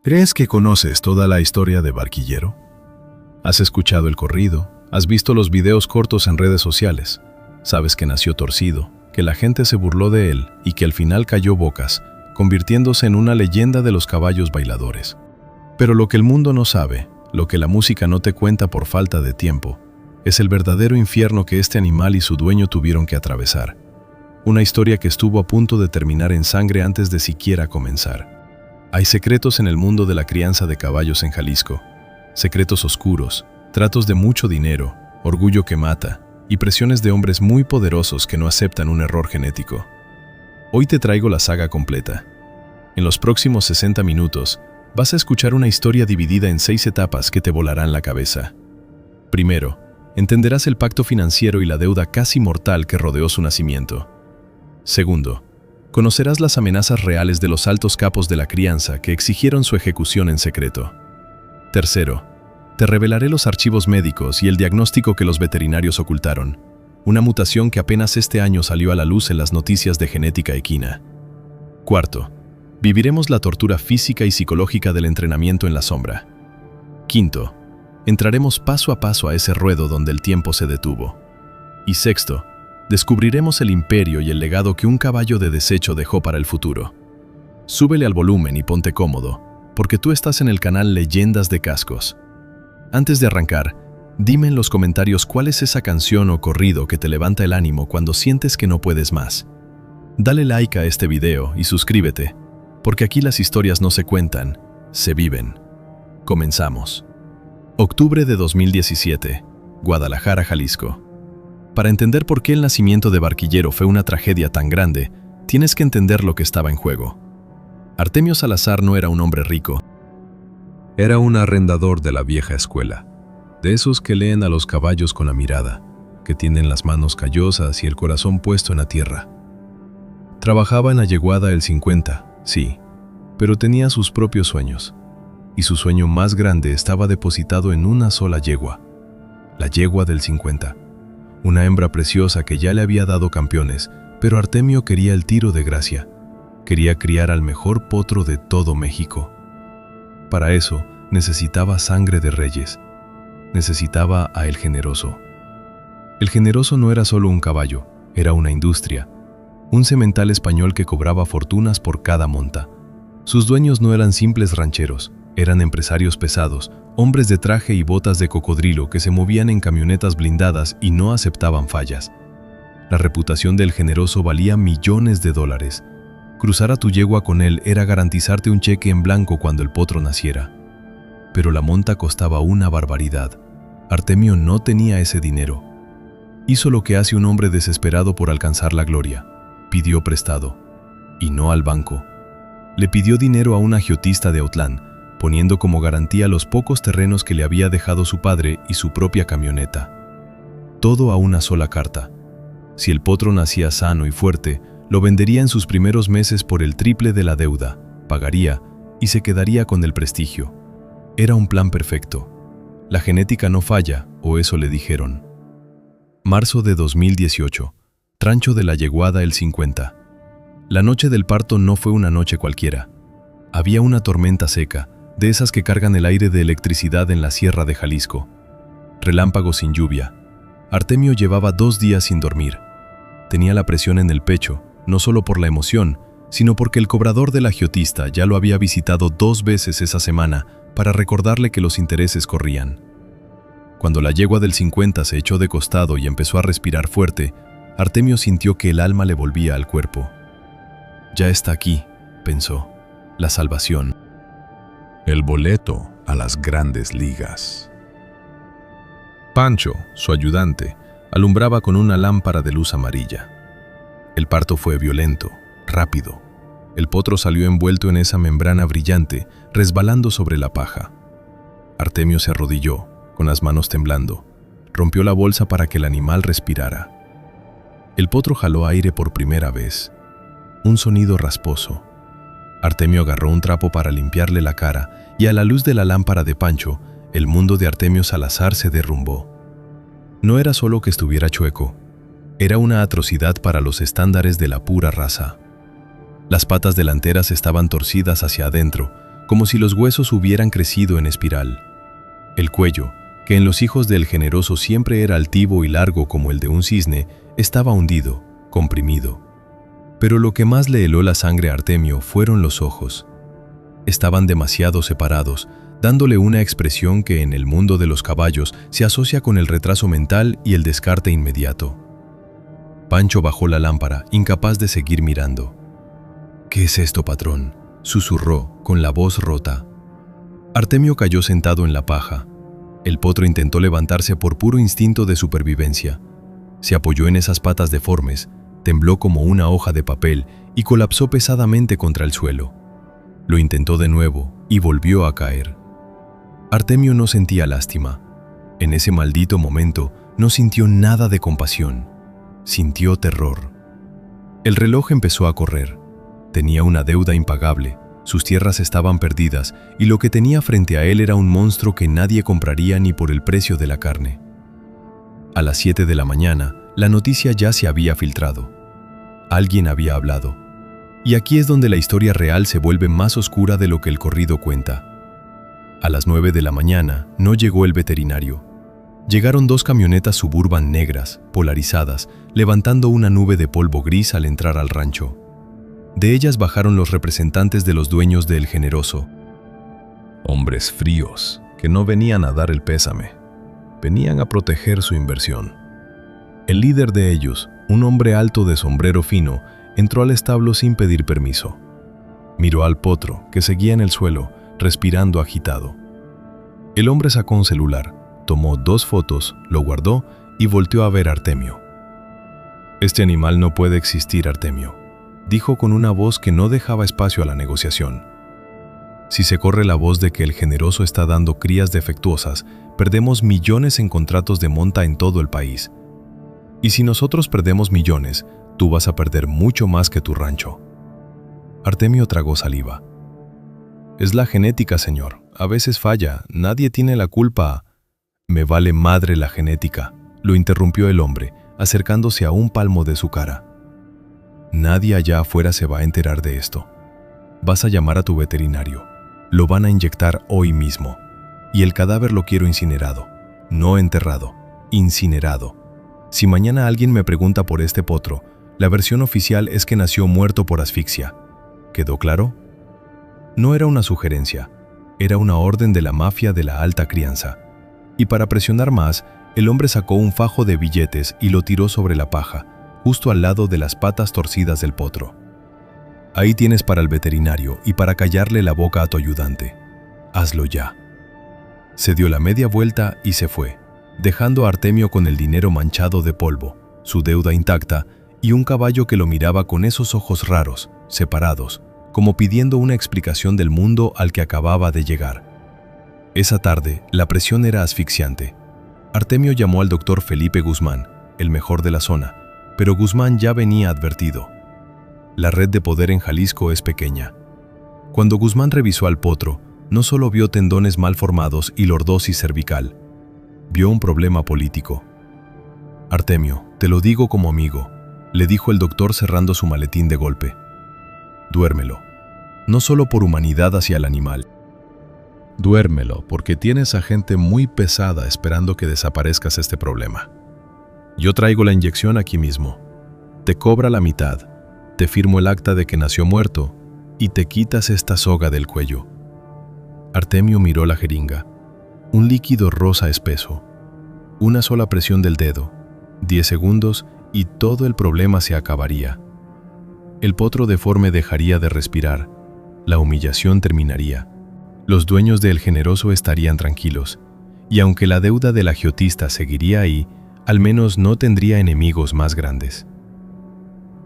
¿Crees que conoces toda la historia de Barquillero? ¿Has escuchado el corrido? ¿Has visto los videos cortos en redes sociales? Sabes que nació torcido, que la gente se burló de él y que al final cayó bocas, convirtiéndose en una leyenda de los caballos bailadores. Pero lo que el mundo no sabe, lo que la música no te cuenta por falta de tiempo, es el verdadero infierno que este animal y su dueño tuvieron que atravesar. Una historia que estuvo a punto de terminar en sangre antes de siquiera comenzar. Hay secretos en el mundo de la crianza de caballos en Jalisco. Secretos oscuros, tratos de mucho dinero, orgullo que mata y presiones de hombres muy poderosos que no aceptan un error genético. Hoy te traigo la saga completa. En los próximos 60 minutos vas a escuchar una historia dividida en 6 etapas que te volarán la cabeza. Primero, entenderás el pacto financiero y la deuda casi mortal que rodeó su nacimiento. Segundo, conocerás las amenazas reales de los altos capos de la crianza que exigieron su ejecución en secreto. Tercero, te revelaré los archivos médicos y el diagnóstico que los veterinarios ocultaron, una mutación que apenas este año salió a la luz en las noticias de genética equina. Cuarto, viviremos la tortura física y psicológica del entrenamiento en la sombra. Quinto, entraremos paso a paso a ese ruedo donde el tiempo se detuvo. Y sexto, descubriremos el imperio y el legado que un caballo de desecho dejó para el futuro. Súbele al volumen y ponte cómodo, porque tú estás en el canal Leyendas de Cascos. Antes de arrancar, dime en los comentarios cuál es esa canción o corrido que te levanta el ánimo cuando sientes que no puedes más. Dale like a este video y suscríbete, porque aquí las historias no se cuentan, se viven. Comenzamos. Octubre de 2017, Guadalajara, Jalisco. Para entender por qué el nacimiento de Barquillero fue una tragedia tan grande, tienes que entender lo que estaba en juego. Artemio Salazar no era un hombre rico. Era un arrendador de la vieja escuela, de esos que leen a los caballos con la mirada, que tienen las manos callosas y el corazón puesto en la tierra. Trabajaba en la yeguada del 50, sí, pero tenía sus propios sueños, y su sueño más grande estaba depositado en una sola yegua, la yegua del 50. Una hembra preciosa que ya le había dado campeones, pero Artemio quería el tiro de gracia. Quería criar al mejor potro de todo México. Para eso, necesitaba sangre de reyes. Necesitaba a El Generoso. El Generoso no era solo un caballo, era una industria. Un semental español que cobraba fortunas por cada monta. Sus dueños no eran simples rancheros, eran empresarios pesados, hombres de traje y botas de cocodrilo que se movían en camionetas blindadas y no aceptaban fallas. La reputación del Generoso valía millones de dólares. Cruzar a tu yegua con él era garantizarte un cheque en blanco cuando el potro naciera. Pero la monta costaba una barbaridad. Artemio no tenía ese dinero. Hizo lo que hace un hombre desesperado por alcanzar la gloria. Pidió prestado. Y no al banco. Le pidió dinero a un agiotista de Autlán, poniendo como garantía los pocos terrenos que le había dejado su padre y su propia camioneta. Todo a una sola carta. Si el potro nacía sano y fuerte, lo vendería en sus primeros meses por el triple de la deuda, pagaría y se quedaría con el prestigio. Era un plan perfecto. La genética no falla, o eso le dijeron. Marzo de 2018. Trancho de la yeguada el 50. La noche del parto no fue una noche cualquiera. Había una tormenta seca, de esas que cargan el aire de electricidad en la sierra de Jalisco. Relámpagos sin lluvia. Artemio llevaba 2 días sin dormir. Tenía la presión en el pecho, no solo por la emoción, sino porque el cobrador del agiotista ya lo había visitado 2 veces esa semana para recordarle que los intereses corrían. Cuando la yegua del 50 se echó de costado y empezó a respirar fuerte, Artemio sintió que el alma le volvía al cuerpo. Ya está aquí, pensó, la salvación. El boleto a las grandes ligas. Pancho, su ayudante, alumbraba con una lámpara de luz amarilla. El parto fue violento, rápido. El potro salió envuelto en esa membrana brillante, resbalando sobre la paja. Artemio se arrodilló, con las manos temblando. Rompió la bolsa para que el animal respirara. El potro jaló aire por primera vez. Un sonido rasposo. Artemio agarró un trapo para limpiarle la cara y a la luz de la lámpara de Pancho, el mundo de Artemio Salazar se derrumbó. No era solo que estuviera chueco, era una atrocidad para los estándares de la pura raza. Las patas delanteras estaban torcidas hacia adentro, como si los huesos hubieran crecido en espiral. El cuello, que en los hijos del generoso siempre era altivo y largo como el de un cisne, estaba hundido, comprimido. Pero lo que más le heló la sangre a Artemio fueron los ojos. Estaban demasiado separados, dándole una expresión que en el mundo de los caballos se asocia con el retraso mental y el descarte inmediato. Pancho bajó la lámpara, incapaz de seguir mirando. «¿Qué es esto, patrón?», susurró, con la voz rota. Artemio cayó sentado en la paja. El potro intentó levantarse por puro instinto de supervivencia. Se apoyó en esas patas deformes, tembló como una hoja de papel y colapsó pesadamente contra el suelo. Lo intentó de nuevo y volvió a caer. Artemio no sentía lástima. En ese maldito momento no sintió nada de compasión. Sintió terror. El reloj empezó a correr. Tenía una deuda impagable, sus tierras estaban perdidas y lo que tenía frente a él era un monstruo que nadie compraría ni por el precio de la carne. A las 7 de la mañana, la noticia ya se había filtrado. Alguien había hablado. Y aquí es donde la historia real se vuelve más oscura de lo que el corrido cuenta. A las 9 de la mañana no llegó el veterinario. Llegaron 2 camionetas Suburban negras, polarizadas, levantando una nube de polvo gris al entrar al rancho. De ellas bajaron los representantes de los dueños de El Generoso. Hombres fríos, que no venían a dar el pésame, venían a proteger su inversión. El líder de ellos, un hombre alto de sombrero fino, entró al establo sin pedir permiso. Miró al potro, que seguía en el suelo, respirando agitado. El hombre sacó un celular, tomó 2 fotos, lo guardó y volteó a ver a Artemio. «Este animal no puede existir, Artemio», dijo con una voz que no dejaba espacio a la negociación. «Si se corre la voz de que El Generoso está dando crías defectuosas, perdemos millones en contratos de monta en todo el país. Y si nosotros perdemos millones, tú vas a perder mucho más que tu rancho». Artemio tragó saliva. «Es la genética, señor. A veces falla. Nadie tiene la culpa». «Me vale madre la genética», lo interrumpió el hombre, acercándose a un palmo de su cara. «Nadie allá afuera se va a enterar de esto. Vas a llamar a tu veterinario. Lo van a inyectar hoy mismo. Y el cadáver lo quiero incinerado. No enterrado. Incinerado. Si mañana alguien me pregunta por este potro, la versión oficial es que nació muerto por asfixia. ¿Quedó claro?». No era una sugerencia. Era una orden de la mafia de la alta crianza. Y para presionar más, el hombre sacó un fajo de billetes y lo tiró sobre la paja, justo al lado de las patas torcidas del potro. «Ahí tienes para el veterinario y para callarle la boca a tu ayudante. Hazlo ya». Se dio la media vuelta y se fue, dejando a Artemio con el dinero manchado de polvo, su deuda intacta y un caballo que lo miraba con esos ojos raros, separados, como pidiendo una explicación del mundo al que acababa de llegar. Esa tarde, la presión era asfixiante. Artemio llamó al doctor Felipe Guzmán, el mejor de la zona, pero Guzmán ya venía advertido. La red de poder en Jalisco es pequeña. Cuando Guzmán revisó al potro, no solo vio tendones mal formados y lordosis cervical, vio un problema político. «Artemio, te lo digo como amigo», le dijo el doctor cerrando su maletín de golpe. «Duérmelo, no solo por humanidad hacia el animal. Duérmelo porque tienes a gente muy pesada esperando que desaparezcas este problema. Yo traigo la inyección aquí mismo. Te cobra la mitad, te firmo el acta de que nació muerto y te quitas esta soga del cuello». Artemio miró la jeringa. Un líquido rosa espeso. Una sola presión del dedo, 10 segundos y todo el problema se acabaría. El potro deforme dejaría de respirar. La humillación terminaría. Los dueños de El Generoso estarían tranquilos, y aunque la deuda del agiotista seguiría ahí, al menos no tendría enemigos más grandes.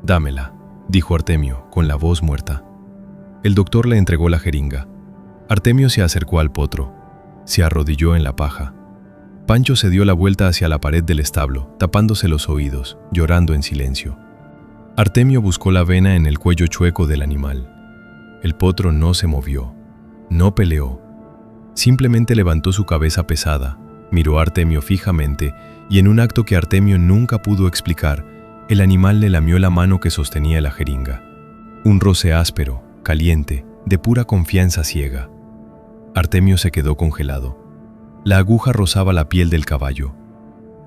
«Dámela», dijo Artemio, con la voz muerta. El doctor le entregó la jeringa. Artemio se acercó al potro. Se arrodilló en la paja. Pancho se dio la vuelta hacia la pared del establo, tapándose los oídos, llorando en silencio. Artemio buscó la vena en el cuello chueco del animal. El potro no se movió. No peleó. Simplemente levantó su cabeza pesada, miró a Artemio fijamente y en un acto que Artemio nunca pudo explicar, el animal le lamió la mano que sostenía la jeringa. Un roce áspero, caliente, de pura confianza ciega. Artemio se quedó congelado. La aguja rozaba la piel del caballo.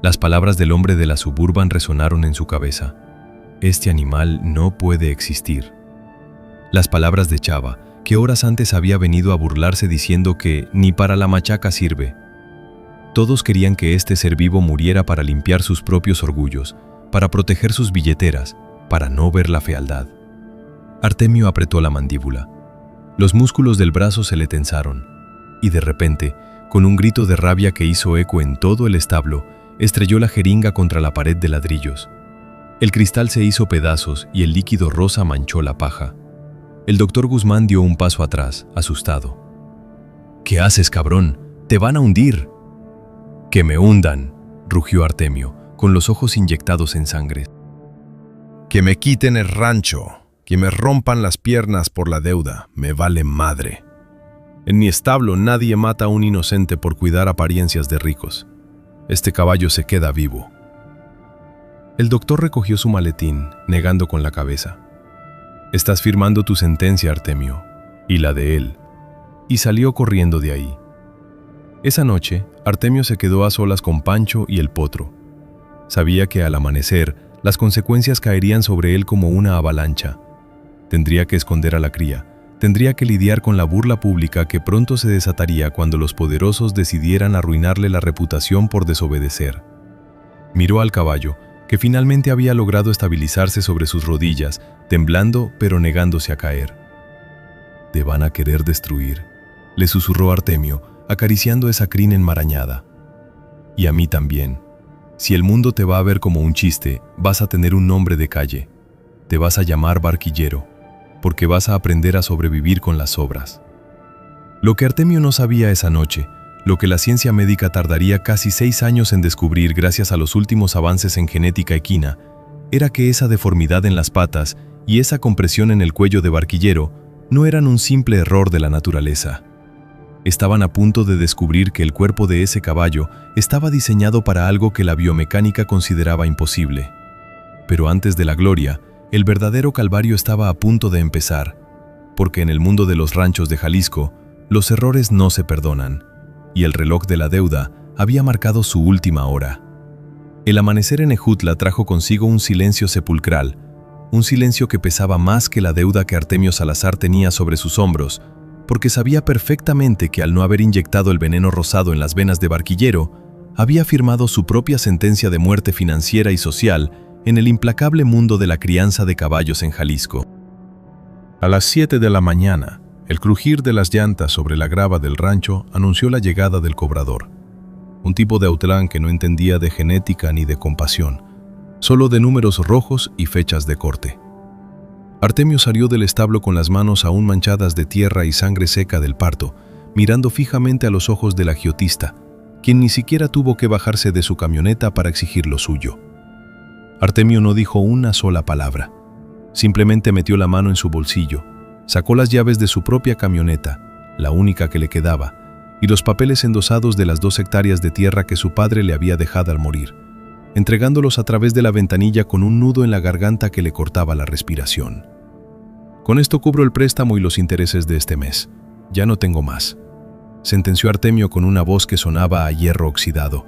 Las palabras del hombre de la Suburban resonaron en su cabeza. Este animal no puede existir. Las palabras de Chava, que horas antes había venido a burlarse diciendo que ni para la machaca sirve. Todos querían que este ser vivo muriera para limpiar sus propios orgullos, para proteger sus billeteras, para no ver la fealdad. Artemio apretó la mandíbula. Los músculos del brazo se le tensaron, y de repente, con un grito de rabia que hizo eco en todo el establo, estrelló la jeringa contra la pared de ladrillos. El cristal se hizo pedazos y el líquido rosa manchó la paja. El doctor Guzmán dio un paso atrás, asustado. «¿Qué haces, cabrón? ¡Te van a hundir!» «¡Que me hundan!», rugió Artemio, con los ojos inyectados en sangre. «Que me quiten el rancho, que me rompan las piernas por la deuda, me vale madre. En mi establo nadie mata a un inocente por cuidar apariencias de ricos. Este caballo se queda vivo». El doctor recogió su maletín, negando con la cabeza. «Estás firmando tu sentencia, Artemio, y la de él», y salió corriendo de ahí. Esa noche, Artemio se quedó a solas con Pancho y el potro. Sabía que al amanecer, las consecuencias caerían sobre él como una avalancha. Tendría que esconder a la cría, tendría que lidiar con la burla pública que pronto se desataría cuando los poderosos decidieran arruinarle la reputación por desobedecer. Miró al caballo, que finalmente había logrado estabilizarse sobre sus rodillas, temblando pero negándose a caer. «Te van a querer destruir», le susurró Artemio, acariciando esa crin enmarañada. «Y a mí también. Si el mundo te va a ver como un chiste, vas a tener un nombre de calle. Te vas a llamar Barquillero, porque vas a aprender a sobrevivir con las sobras». Lo que Artemio no sabía esa noche, lo que la ciencia médica tardaría casi 6 años en descubrir gracias a los últimos avances en genética equina, era que esa deformidad en las patas y esa compresión en el cuello de Barquillero no eran un simple error de la naturaleza. Estaban a punto de descubrir que el cuerpo de ese caballo estaba diseñado para algo que la biomecánica consideraba imposible. Pero antes de la gloria, el verdadero calvario estaba a punto de empezar, porque en el mundo de los ranchos de Jalisco, los errores no se perdonan, y el reloj de la deuda había marcado su última hora. El amanecer en Ejutla trajo consigo un silencio sepulcral, un silencio que pesaba más que la deuda que Artemio Salazar tenía sobre sus hombros, porque sabía perfectamente que al no haber inyectado el veneno rosado en las venas de Barquillero, había firmado su propia sentencia de muerte financiera y social en el implacable mundo de la crianza de caballos en Jalisco. A las 7 de la mañana, el crujir de las llantas sobre la grava del rancho anunció la llegada del cobrador, un tipo de Autlán que no entendía de genética ni de compasión, solo de números rojos y fechas de corte. Artemio salió del establo con las manos aún manchadas de tierra y sangre seca del parto, mirando fijamente a los ojos del agiotista, quien ni siquiera tuvo que bajarse de su camioneta para exigir lo suyo. Artemio no dijo una sola palabra, simplemente metió la mano en su bolsillo, sacó las llaves de su propia camioneta, la única que le quedaba, y los papeles endosados de las 2 hectáreas de tierra que su padre le había dejado al morir, entregándolos a través de la ventanilla con un nudo en la garganta que le cortaba la respiración. «Con esto cubro el préstamo y los intereses de este mes. Ya no tengo más», sentenció Artemio con una voz que sonaba a hierro oxidado,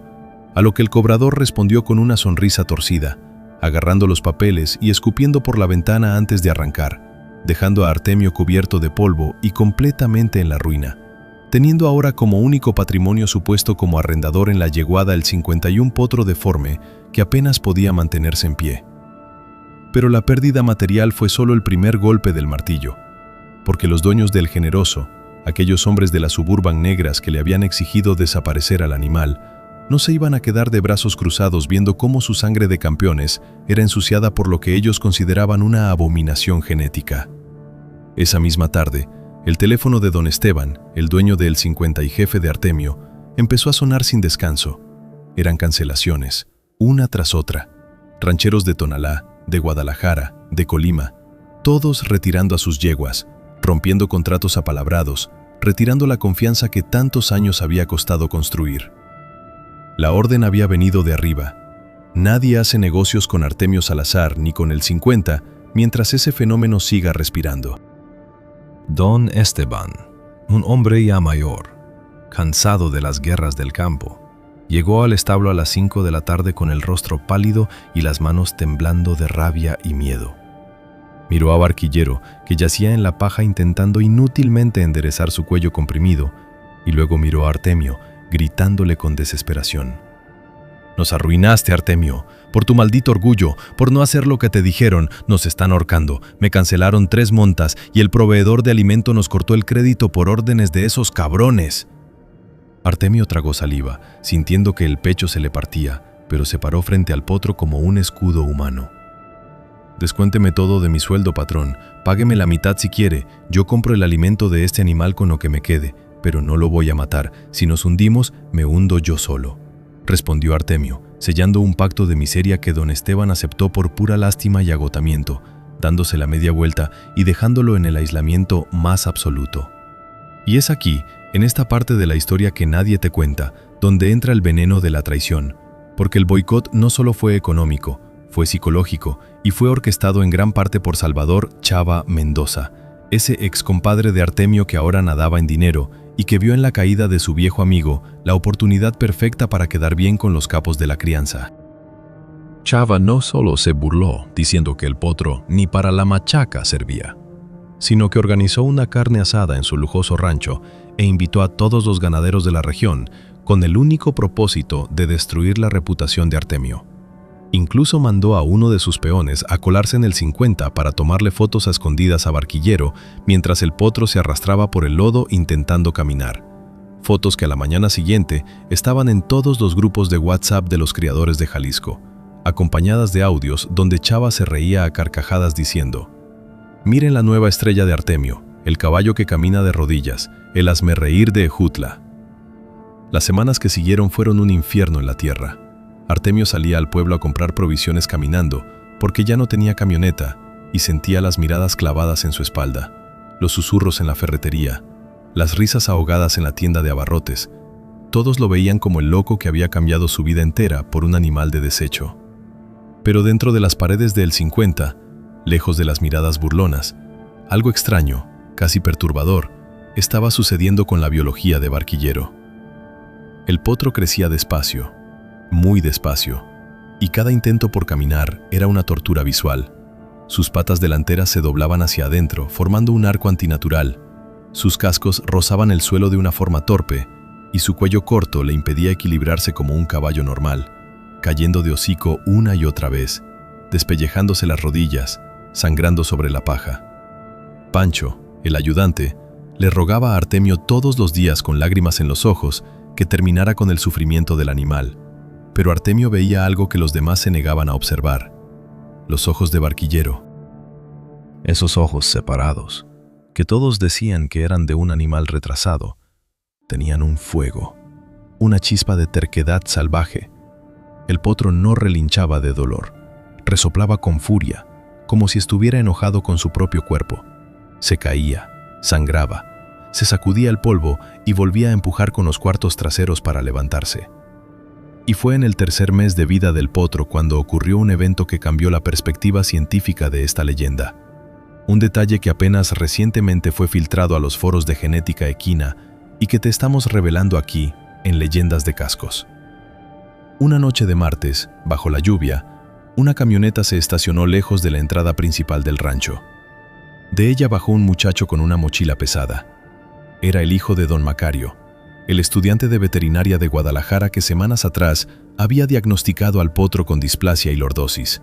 a lo que el cobrador respondió con una sonrisa torcida, agarrando los papeles y escupiendo por la ventana antes de arrancar, dejando a Artemio cubierto de polvo y completamente en la ruina, teniendo ahora como único patrimonio su puesto como arrendador en la yeguada el 51 potro deforme que apenas podía mantenerse en pie. Pero la pérdida material fue solo el primer golpe del martillo, porque los dueños del Generoso, aquellos hombres de las Suburban negras que le habían exigido desaparecer al animal, no se iban a quedar de brazos cruzados viendo cómo su sangre de campeones era ensuciada por lo que ellos consideraban una abominación genética. Esa misma tarde, el teléfono de don Esteban, el dueño del 50 y jefe de Artemio, empezó a sonar sin descanso. Eran cancelaciones, una tras otra. Rancheros de Tonalá, de Guadalajara, de Colima, todos retirando a sus yeguas, rompiendo contratos apalabrados, retirando la confianza que tantos años había costado construir. La orden había venido de arriba. Nadie hace negocios con Artemio Salazar ni con el 50 mientras ese fenómeno siga respirando. Don Esteban, un hombre ya mayor, cansado de las guerras del campo, llegó al establo a las 5 de la tarde con el rostro pálido y las manos temblando de rabia y miedo. Miró a Barquillero, que yacía en la paja intentando inútilmente enderezar su cuello comprimido, y luego miró a Artemio, gritándole con desesperación. «Nos arruinaste, Artemio. Por tu maldito orgullo, por no hacer lo que te dijeron, nos están ahorcando. Me cancelaron 3 montas y el proveedor de alimento nos cortó el crédito por órdenes de esos cabrones». Artemio tragó saliva, sintiendo que el pecho se le partía, pero se paró frente al potro como un escudo humano. «Descuénteme todo de mi sueldo, patrón. Págueme la mitad si quiere. Yo compro el alimento de este animal con lo que me quede, pero no lo voy a matar. Si nos hundimos, me hundo yo solo», respondió Artemio, sellando un pacto de miseria que don Esteban aceptó por pura lástima y agotamiento, dándose la media vuelta y dejándolo en el aislamiento más absoluto. Y es aquí, en esta parte de la historia que nadie te cuenta, donde entra el veneno de la traición, porque el boicot no solo fue económico, fue psicológico y fue orquestado en gran parte por Salvador Chava Mendoza, ese excompadre de Artemio que ahora nadaba en dinero y que vio en la caída de su viejo amigo la oportunidad perfecta para quedar bien con los capos de la crianza. Chava no solo se burló diciendo que el potro ni para la machaca servía, sino que organizó una carne asada en su lujoso rancho e invitó a todos los ganaderos de la región con el único propósito de destruir la reputación de Artemio. Incluso mandó a uno de sus peones a colarse en el 50 para tomarle fotos a escondidas a Barquillero mientras el potro se arrastraba por el lodo intentando caminar. Fotos que a la mañana siguiente estaban en todos los grupos de WhatsApp de los criadores de Jalisco, acompañadas de audios donde Chava se reía a carcajadas diciendo: «Miren la nueva estrella de Artemio, el caballo que camina de rodillas, el hazmerreír de Ejutla». Las semanas que siguieron fueron un infierno en la tierra. Artemio salía al pueblo a comprar provisiones caminando, porque ya no tenía camioneta, y sentía las miradas clavadas en su espalda, los susurros en la ferretería, las risas ahogadas en la tienda de abarrotes. Todos lo veían como el loco que había cambiado su vida entera por un animal de desecho. Pero dentro de las paredes del 50, lejos de las miradas burlonas, algo extraño, casi perturbador, estaba sucediendo con la biología de Barquillero. El potro crecía despacio, muy despacio, y cada intento por caminar era una tortura visual. Sus patas delanteras se doblaban hacia adentro, formando un arco antinatural. Sus cascos rozaban el suelo de una forma torpe, y su cuello corto le impedía equilibrarse como un caballo normal, cayendo de hocico una y otra vez, despellejándose las rodillas, sangrando sobre la paja. Pancho, el ayudante, le rogaba a Artemio todos los días con lágrimas en los ojos que terminara con el sufrimiento del animal. Pero Artemio veía algo que los demás se negaban a observar: los ojos de Barquillero. Esos ojos separados, que todos decían que eran de un animal retrasado, tenían un fuego, una chispa de terquedad salvaje. El potro no relinchaba de dolor, resoplaba con furia, como si estuviera enojado con su propio cuerpo. Se caía, sangraba, se sacudía el polvo y volvía a empujar con los cuartos traseros para levantarse. Y fue en el 3er mes de vida del potro cuando ocurrió un evento que cambió la perspectiva científica de esta leyenda. Un detalle que apenas recientemente fue filtrado a los foros de genética equina y que te estamos revelando aquí en Leyendas de Cascos. Una noche de martes, bajo la lluvia, una camioneta se estacionó lejos de la entrada principal del rancho. De ella bajó un muchacho con una mochila pesada. Era el hijo de don Macario, el estudiante de veterinaria de Guadalajara que semanas atrás había diagnosticado al potro con displasia y lordosis.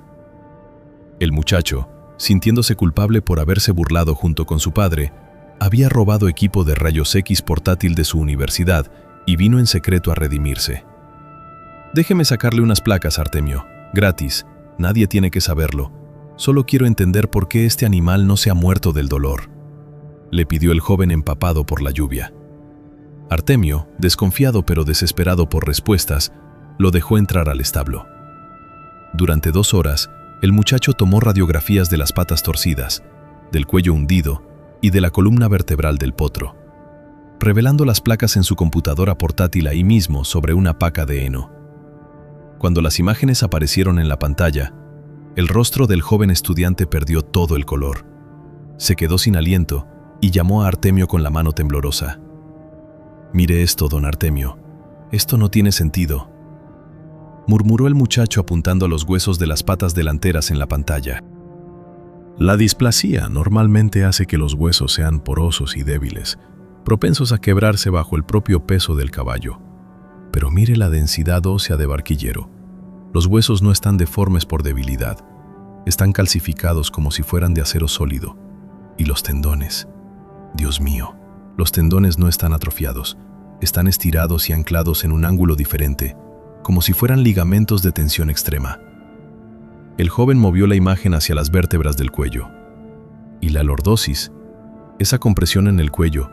El muchacho, sintiéndose culpable por haberse burlado junto con su padre, había robado equipo de rayos X portátil de su universidad y vino en secreto a redimirse. «Déjeme sacarle unas placas, Artemio, gratis, nadie tiene que saberlo. Solo quiero entender por qué este animal no se ha muerto del dolor», le pidió el joven empapado por la lluvia. Artemio, desconfiado pero desesperado por respuestas, lo dejó entrar al establo. Durante 2 horas, el muchacho tomó radiografías de las patas torcidas, del cuello hundido y de la columna vertebral del potro, revelando las placas en su computadora portátil ahí mismo sobre una paca de heno. Cuando las imágenes aparecieron en la pantalla, el rostro del joven estudiante perdió todo el color. Se quedó sin aliento y llamó a Artemio con la mano temblorosa. «Mire esto, don Artemio. Esto no tiene sentido», murmuró el muchacho apuntando a los huesos de las patas delanteras en la pantalla. La displasia normalmente hace que los huesos sean porosos y débiles, propensos a quebrarse bajo el propio peso del caballo. Pero mire la densidad ósea de Barquillero. Los huesos no están deformes por debilidad, están calcificados como si fueran de acero sólido. Y los tendones, Dios mío, los tendones no están atrofiados, están estirados y anclados en un ángulo diferente, como si fueran ligamentos de tensión extrema. El joven movió la imagen hacia las vértebras del cuello. Y la lordosis, esa compresión en el cuello,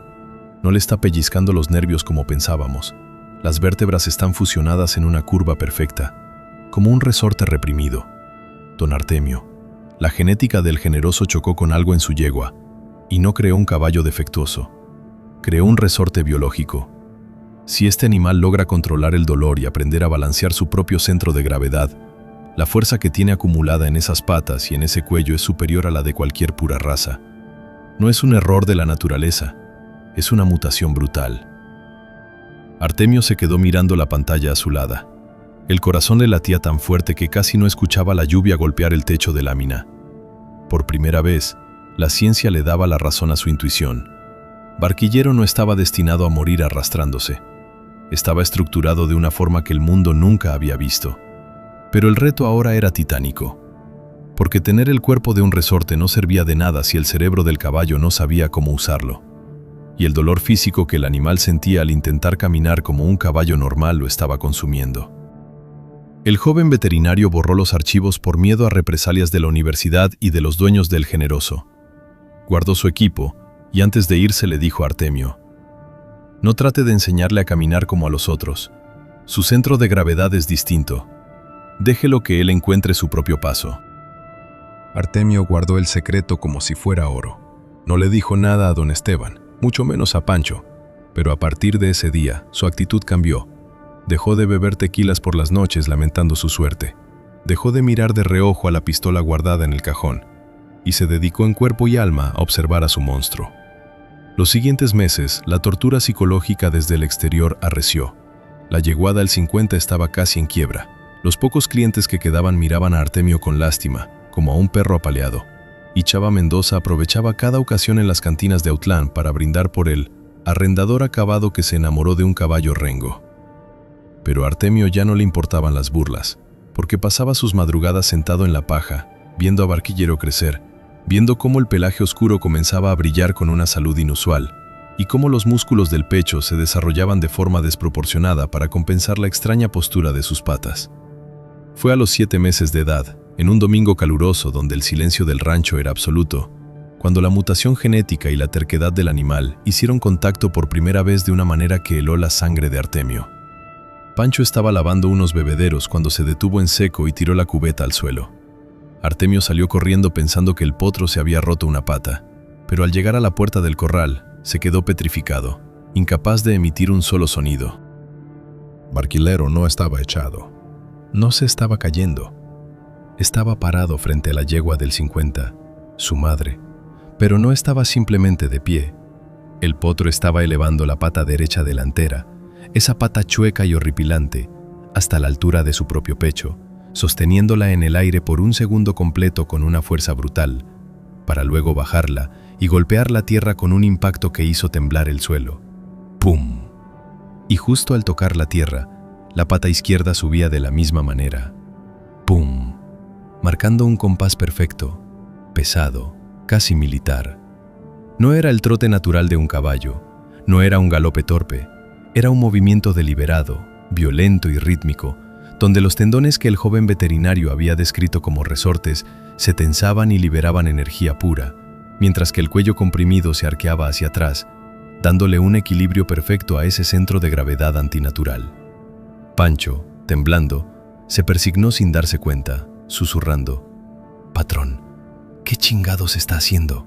no le está pellizcando los nervios como pensábamos. Las vértebras están fusionadas en una curva perfecta, como un resorte reprimido. Don Artemio, la genética del generoso chocó con algo en su yegua, y no creó un caballo defectuoso. Creó un resorte biológico. Si este animal logra controlar el dolor y aprender a balancear su propio centro de gravedad, la fuerza que tiene acumulada en esas patas y en ese cuello es superior a la de cualquier pura raza. No es un error de la naturaleza, es una mutación brutal. Artemio se quedó mirando la pantalla azulada. El corazón le latía tan fuerte que casi no escuchaba la lluvia golpear el techo de lámina. Por primera vez, la ciencia le daba la razón a su intuición. Barquillero no estaba destinado a morir arrastrándose. Estaba estructurado de una forma que el mundo nunca había visto. Pero el reto ahora era titánico, porque tener el cuerpo de un resorte no servía de nada si el cerebro del caballo no sabía cómo usarlo. Y el dolor físico que el animal sentía al intentar caminar como un caballo normal lo estaba consumiendo. El joven veterinario borró los archivos por miedo a represalias de la universidad y de los dueños del generoso. Guardó su equipo y antes de irse le dijo a Artemio: «No trate de enseñarle a caminar como a los otros. Su centro de gravedad es distinto. Déjelo que él encuentre su propio paso». Artemio guardó el secreto como si fuera oro. No le dijo nada a don Esteban, mucho menos a Pancho, pero a partir de ese día su actitud cambió. Dejó de beber tequilas por las noches lamentando su suerte. Dejó de mirar de reojo a la pistola guardada en el cajón y se dedicó en cuerpo y alma a observar a su monstruo. Los siguientes meses, la tortura psicológica desde el exterior arreció. La yeguada al 50 estaba casi en quiebra. Los pocos clientes que quedaban miraban a Artemio con lástima, como a un perro apaleado, y Chava Mendoza aprovechaba cada ocasión en las cantinas de Autlán para brindar por el arrendador acabado que se enamoró de un caballo rengo. Pero a Artemio ya no le importaban las burlas, porque pasaba sus madrugadas sentado en la paja, viendo a Barquillero crecer, viendo cómo el pelaje oscuro comenzaba a brillar con una salud inusual, y cómo los músculos del pecho se desarrollaban de forma desproporcionada para compensar la extraña postura de sus patas. Fue a los 7 meses de edad, en un domingo caluroso donde el silencio del rancho era absoluto, cuando la mutación genética y la terquedad del animal hicieron contacto por primera vez de una manera que heló la sangre de Artemio. Pancho estaba lavando unos bebederos cuando se detuvo en seco y tiró la cubeta al suelo. Artemio salió corriendo pensando que el potro se había roto una pata, pero al llegar a la puerta del corral, se quedó petrificado, incapaz de emitir un solo sonido. Barquillero no estaba echado. No se estaba cayendo. Estaba parado frente a la yegua del 50, su madre, pero no estaba simplemente de pie. El potro estaba elevando la pata derecha delantera, esa pata chueca y horripilante, hasta la altura de su propio pecho, sosteniéndola en el aire por un segundo completo con una fuerza brutal, para luego bajarla y golpear la tierra con un impacto que hizo temblar el suelo. ¡Pum! Y justo al tocar la tierra, la pata izquierda subía de la misma manera. ¡Pum! Marcando un compás perfecto, pesado, casi militar. No era el trote natural de un caballo, no era un galope torpe, era un movimiento deliberado, violento y rítmico, donde los tendones que el joven veterinario había descrito como resortes se tensaban y liberaban energía pura, mientras que el cuello comprimido se arqueaba hacia atrás, dándole un equilibrio perfecto a ese centro de gravedad antinatural. Pancho, temblando, se persignó sin darse cuenta, susurrando: «Patrón, ¿qué chingados está haciendo?».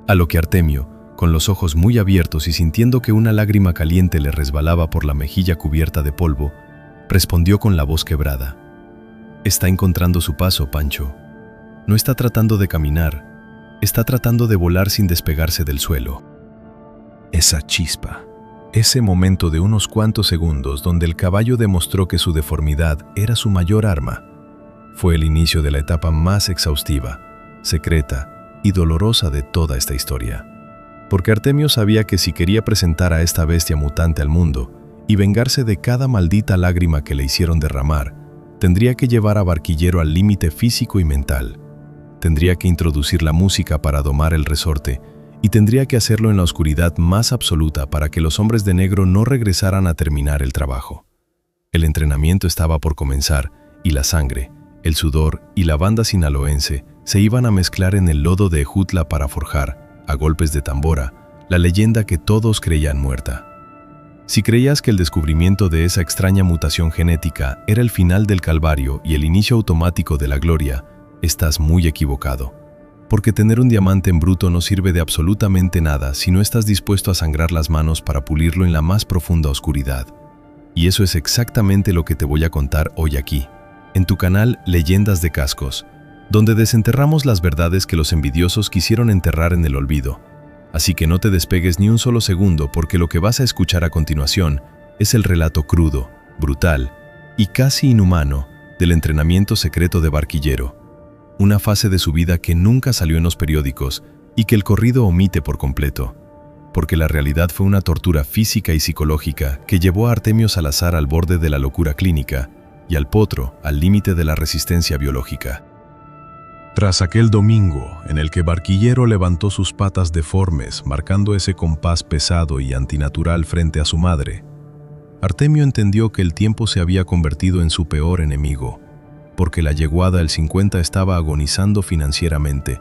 A lo que Artemio, con los ojos muy abiertos y sintiendo que una lágrima caliente le resbalaba por la mejilla cubierta de polvo, respondió con la voz quebrada: «Está encontrando su paso, Pancho. No está tratando de caminar, está tratando de volar sin despegarse del suelo. Esa chispa, ese momento de unos cuantos segundos donde el caballo demostró que su deformidad era su mayor arma, fue el inicio de la etapa más exhaustiva, secreta y dolorosa de toda esta historia. Porque Artemio sabía que si quería presentar a esta bestia mutante al mundo y vengarse de cada maldita lágrima que le hicieron derramar, tendría que llevar a Barquillero al límite físico y mental. Tendría que introducir la música para domar el resorte y tendría que hacerlo en la oscuridad más absoluta para que los hombres de negro no regresaran a terminar el trabajo. El entrenamiento estaba por comenzar y la sangre, el sudor y la banda sinaloense se iban a mezclar en el lodo de Ejutla para forjar, a golpes de tambora, la leyenda que todos creían muerta. Si creías que el descubrimiento de esa extraña mutación genética era el final del calvario y el inicio automático de la gloria, estás muy equivocado. Porque tener un diamante en bruto no sirve de absolutamente nada si no estás dispuesto a sangrar las manos para pulirlo en la más profunda oscuridad. Y eso es exactamente lo que te voy a contar hoy aquí, en tu canal Leyendas de Cascos, donde desenterramos las verdades que los envidiosos quisieron enterrar en el olvido. Así que no te despegues ni un solo segundo porque lo que vas a escuchar a continuación es el relato crudo, brutal y casi inhumano del entrenamiento secreto de Barquillero, una fase de su vida que nunca salió en los periódicos y que el corrido omite por completo, porque la realidad fue una tortura física y psicológica que llevó a Artemio Salazar al borde de la locura clínica y al potro al límite de la resistencia biológica. Tras aquel domingo en el que Barquillero levantó sus patas deformes, marcando ese compás pesado y antinatural frente a su madre, Artemio entendió que el tiempo se había convertido en su peor enemigo, porque la yeguada El 50 estaba agonizando financieramente.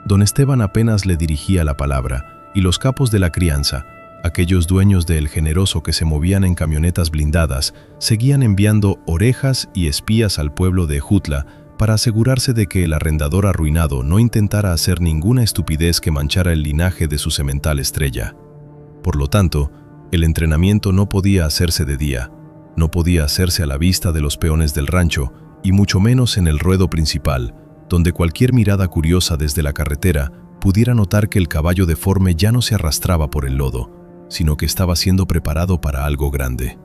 Don Esteban apenas le dirigía la palabra, y los capos de la crianza, aquellos dueños de El Generoso que se movían en camionetas blindadas, seguían enviando orejas y espías al pueblo de Ejutla para asegurarse de que el arrendador arruinado no intentara hacer ninguna estupidez que manchara el linaje de su semental estrella. Por lo tanto, el entrenamiento no podía hacerse de día, no podía hacerse a la vista de los peones del rancho, y mucho menos en el ruedo principal, donde cualquier mirada curiosa desde la carretera pudiera notar que el caballo deforme ya no se arrastraba por el lodo, sino que estaba siendo preparado para algo grande.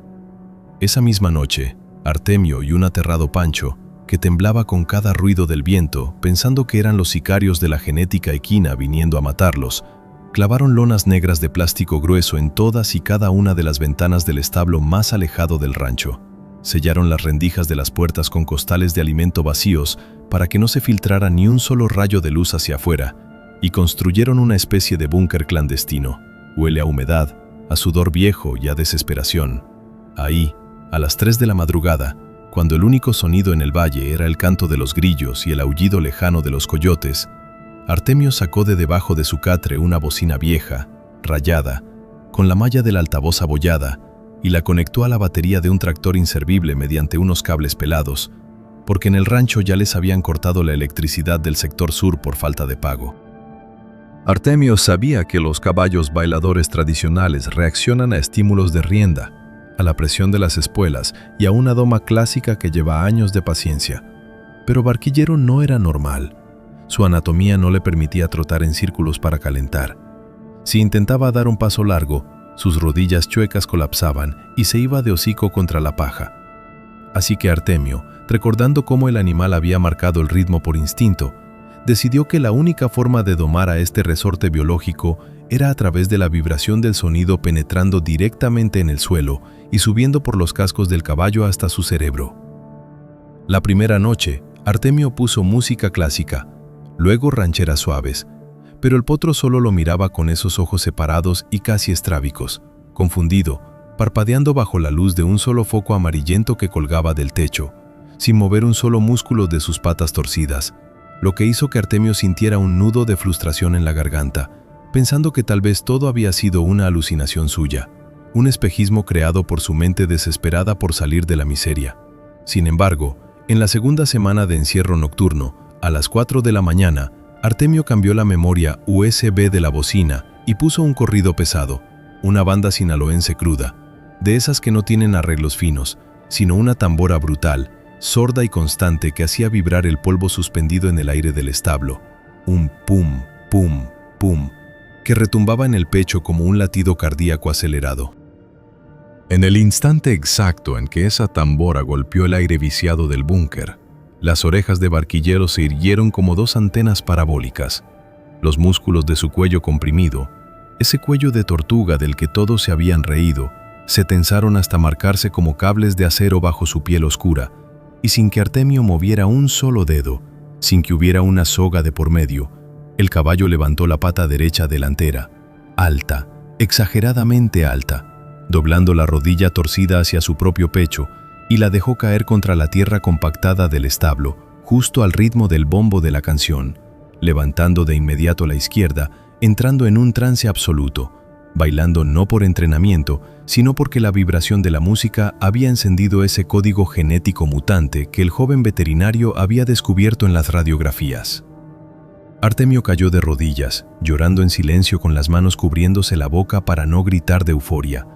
Esa misma noche, Artemio y un aterrado Pancho, que temblaba con cada ruido del viento, pensando que eran los sicarios de la genética equina viniendo a matarlos, clavaron lonas negras de plástico grueso en todas y cada una de las ventanas del establo más alejado del rancho. Sellaron las rendijas de las puertas con costales de alimento vacíos para que no se filtrara ni un solo rayo de luz hacia afuera, y construyeron una especie de búnker clandestino. Huele a humedad, a sudor viejo y a desesperación. Ahí, a las 3 de la madrugada, cuando el único sonido en el valle era el canto de los grillos y el aullido lejano de los coyotes, Artemio sacó de debajo de su catre una bocina vieja, rayada, con la malla del altavoz abollada, y la conectó a la batería de un tractor inservible mediante unos cables pelados, porque en el rancho ya les habían cortado la electricidad del sector sur por falta de pago. Artemio sabía que los caballos bailadores tradicionales reaccionan a estímulos de rienda, a la presión de las espuelas y a una doma clásica que lleva años de paciencia. Pero Barquillero no era normal. Su anatomía no le permitía trotar en círculos para calentar. Si intentaba dar un paso largo, sus rodillas chuecas colapsaban y se iba de hocico contra la paja. Así que Artemio, recordando cómo el animal había marcado el ritmo por instinto, decidió que la única forma de domar a este resorte biológico era a través de la vibración del sonido penetrando directamente en el suelo y subiendo por los cascos del caballo hasta su cerebro. La primera noche, Artemio puso música clásica, luego rancheras suaves, pero el potro solo lo miraba con esos ojos separados y casi estrábicos, confundido, parpadeando bajo la luz de un solo foco amarillento que colgaba del techo, sin mover un solo músculo de sus patas torcidas, lo que hizo que Artemio sintiera un nudo de frustración en la garganta, pensando que tal vez todo había sido una alucinación suya, un espejismo creado por su mente desesperada por salir de la miseria. Sin embargo, en la segunda semana de encierro nocturno, a las 4 de la mañana, Artemio cambió la memoria USB de la bocina y puso un corrido pesado, una banda sinaloense cruda, de esas que no tienen arreglos finos, sino una tambora brutal, sorda y constante que hacía vibrar el polvo suspendido en el aire del establo. Un pum, pum, pum, que retumbaba en el pecho como un latido cardíaco acelerado. En el instante exacto en que esa tambora golpeó el aire viciado del búnker, las orejas de Barquillero se irguieron como dos antenas parabólicas. Los músculos de su cuello comprimido, ese cuello de tortuga del que todos se habían reído, se tensaron hasta marcarse como cables de acero bajo su piel oscura, y sin que Artemio moviera un solo dedo, sin que hubiera una soga de por medio, el caballo levantó la pata derecha delantera, alta, exageradamente alta, doblando la rodilla torcida hacia su propio pecho, y la dejó caer contra la tierra compactada del establo, justo al ritmo del bombo de la canción, levantando de inmediato la izquierda, entrando en un trance absoluto, bailando no por entrenamiento, sino porque la vibración de la música había encendido ese código genético mutante que el joven veterinario había descubierto en las radiografías. Artemio cayó de rodillas, llorando en silencio con las manos cubriéndose la boca para no gritar de euforia,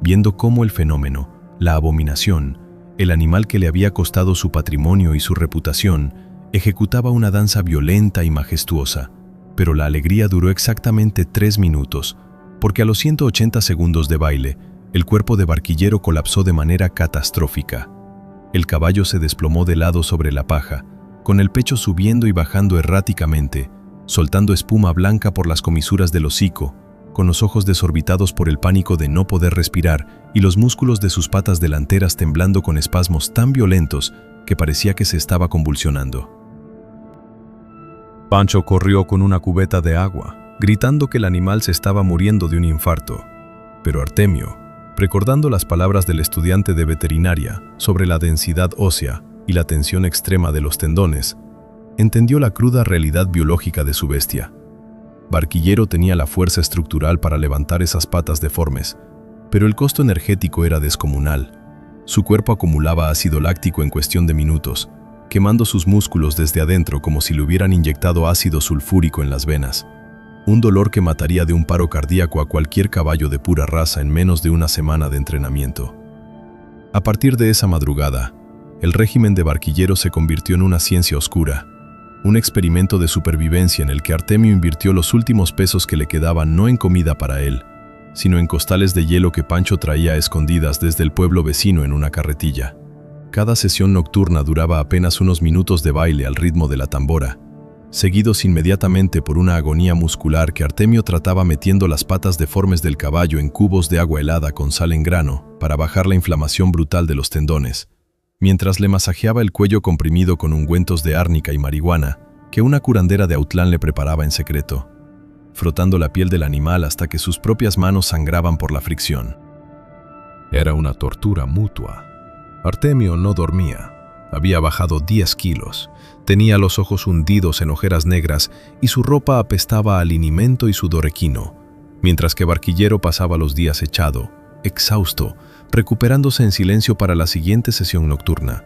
viendo cómo el fenómeno, la abominación, el animal que le había costado su patrimonio y su reputación, ejecutaba una danza violenta y majestuosa, pero la alegría duró exactamente 3 minutos, porque a los 180 segundos de baile, el cuerpo de Barquillero colapsó de manera catastrófica. El caballo se desplomó de lado sobre la paja, con el pecho subiendo y bajando erráticamente, soltando espuma blanca por las comisuras del hocico, con los ojos desorbitados por el pánico de no poder respirar y los músculos de sus patas delanteras temblando con espasmos tan violentos que parecía que se estaba convulsionando. Pancho corrió con una cubeta de agua, gritando que el animal se estaba muriendo de un infarto. Pero Artemio, recordando las palabras del estudiante de veterinaria sobre la densidad ósea y la tensión extrema de los tendones, entendió la cruda realidad biológica de su bestia. Barquillero tenía la fuerza estructural para levantar esas patas deformes, pero el costo energético era descomunal. Su cuerpo acumulaba ácido láctico en cuestión de minutos, quemando sus músculos desde adentro como si le hubieran inyectado ácido sulfúrico en las venas. Un dolor que mataría de un paro cardíaco a cualquier caballo de pura raza en menos de una semana de entrenamiento. A partir de esa madrugada, el régimen de Barquillero se convirtió en una ciencia oscura, un experimento de supervivencia en el que Artemio invirtió los últimos pesos que le quedaban no en comida para él, sino en costales de hielo que Pancho traía a escondidas desde el pueblo vecino en una carretilla. Cada sesión nocturna duraba apenas unos minutos de baile al ritmo de la tambora, seguidos inmediatamente por una agonía muscular que Artemio trataba metiendo las patas deformes del caballo en cubos de agua helada con sal en grano para bajar la inflamación brutal de los tendones, mientras le masajeaba el cuello comprimido con ungüentos de árnica y marihuana que una curandera de Autlán le preparaba en secreto, frotando la piel del animal hasta que sus propias manos sangraban por la fricción. Era una tortura mutua. Artemio no dormía. Había bajado 10 kilos, tenía los ojos hundidos en ojeras negras y su ropa apestaba a linimento y sudor equino, mientras que Barquillero pasaba los días echado, exhausto, recuperándose en silencio para la siguiente sesión nocturna.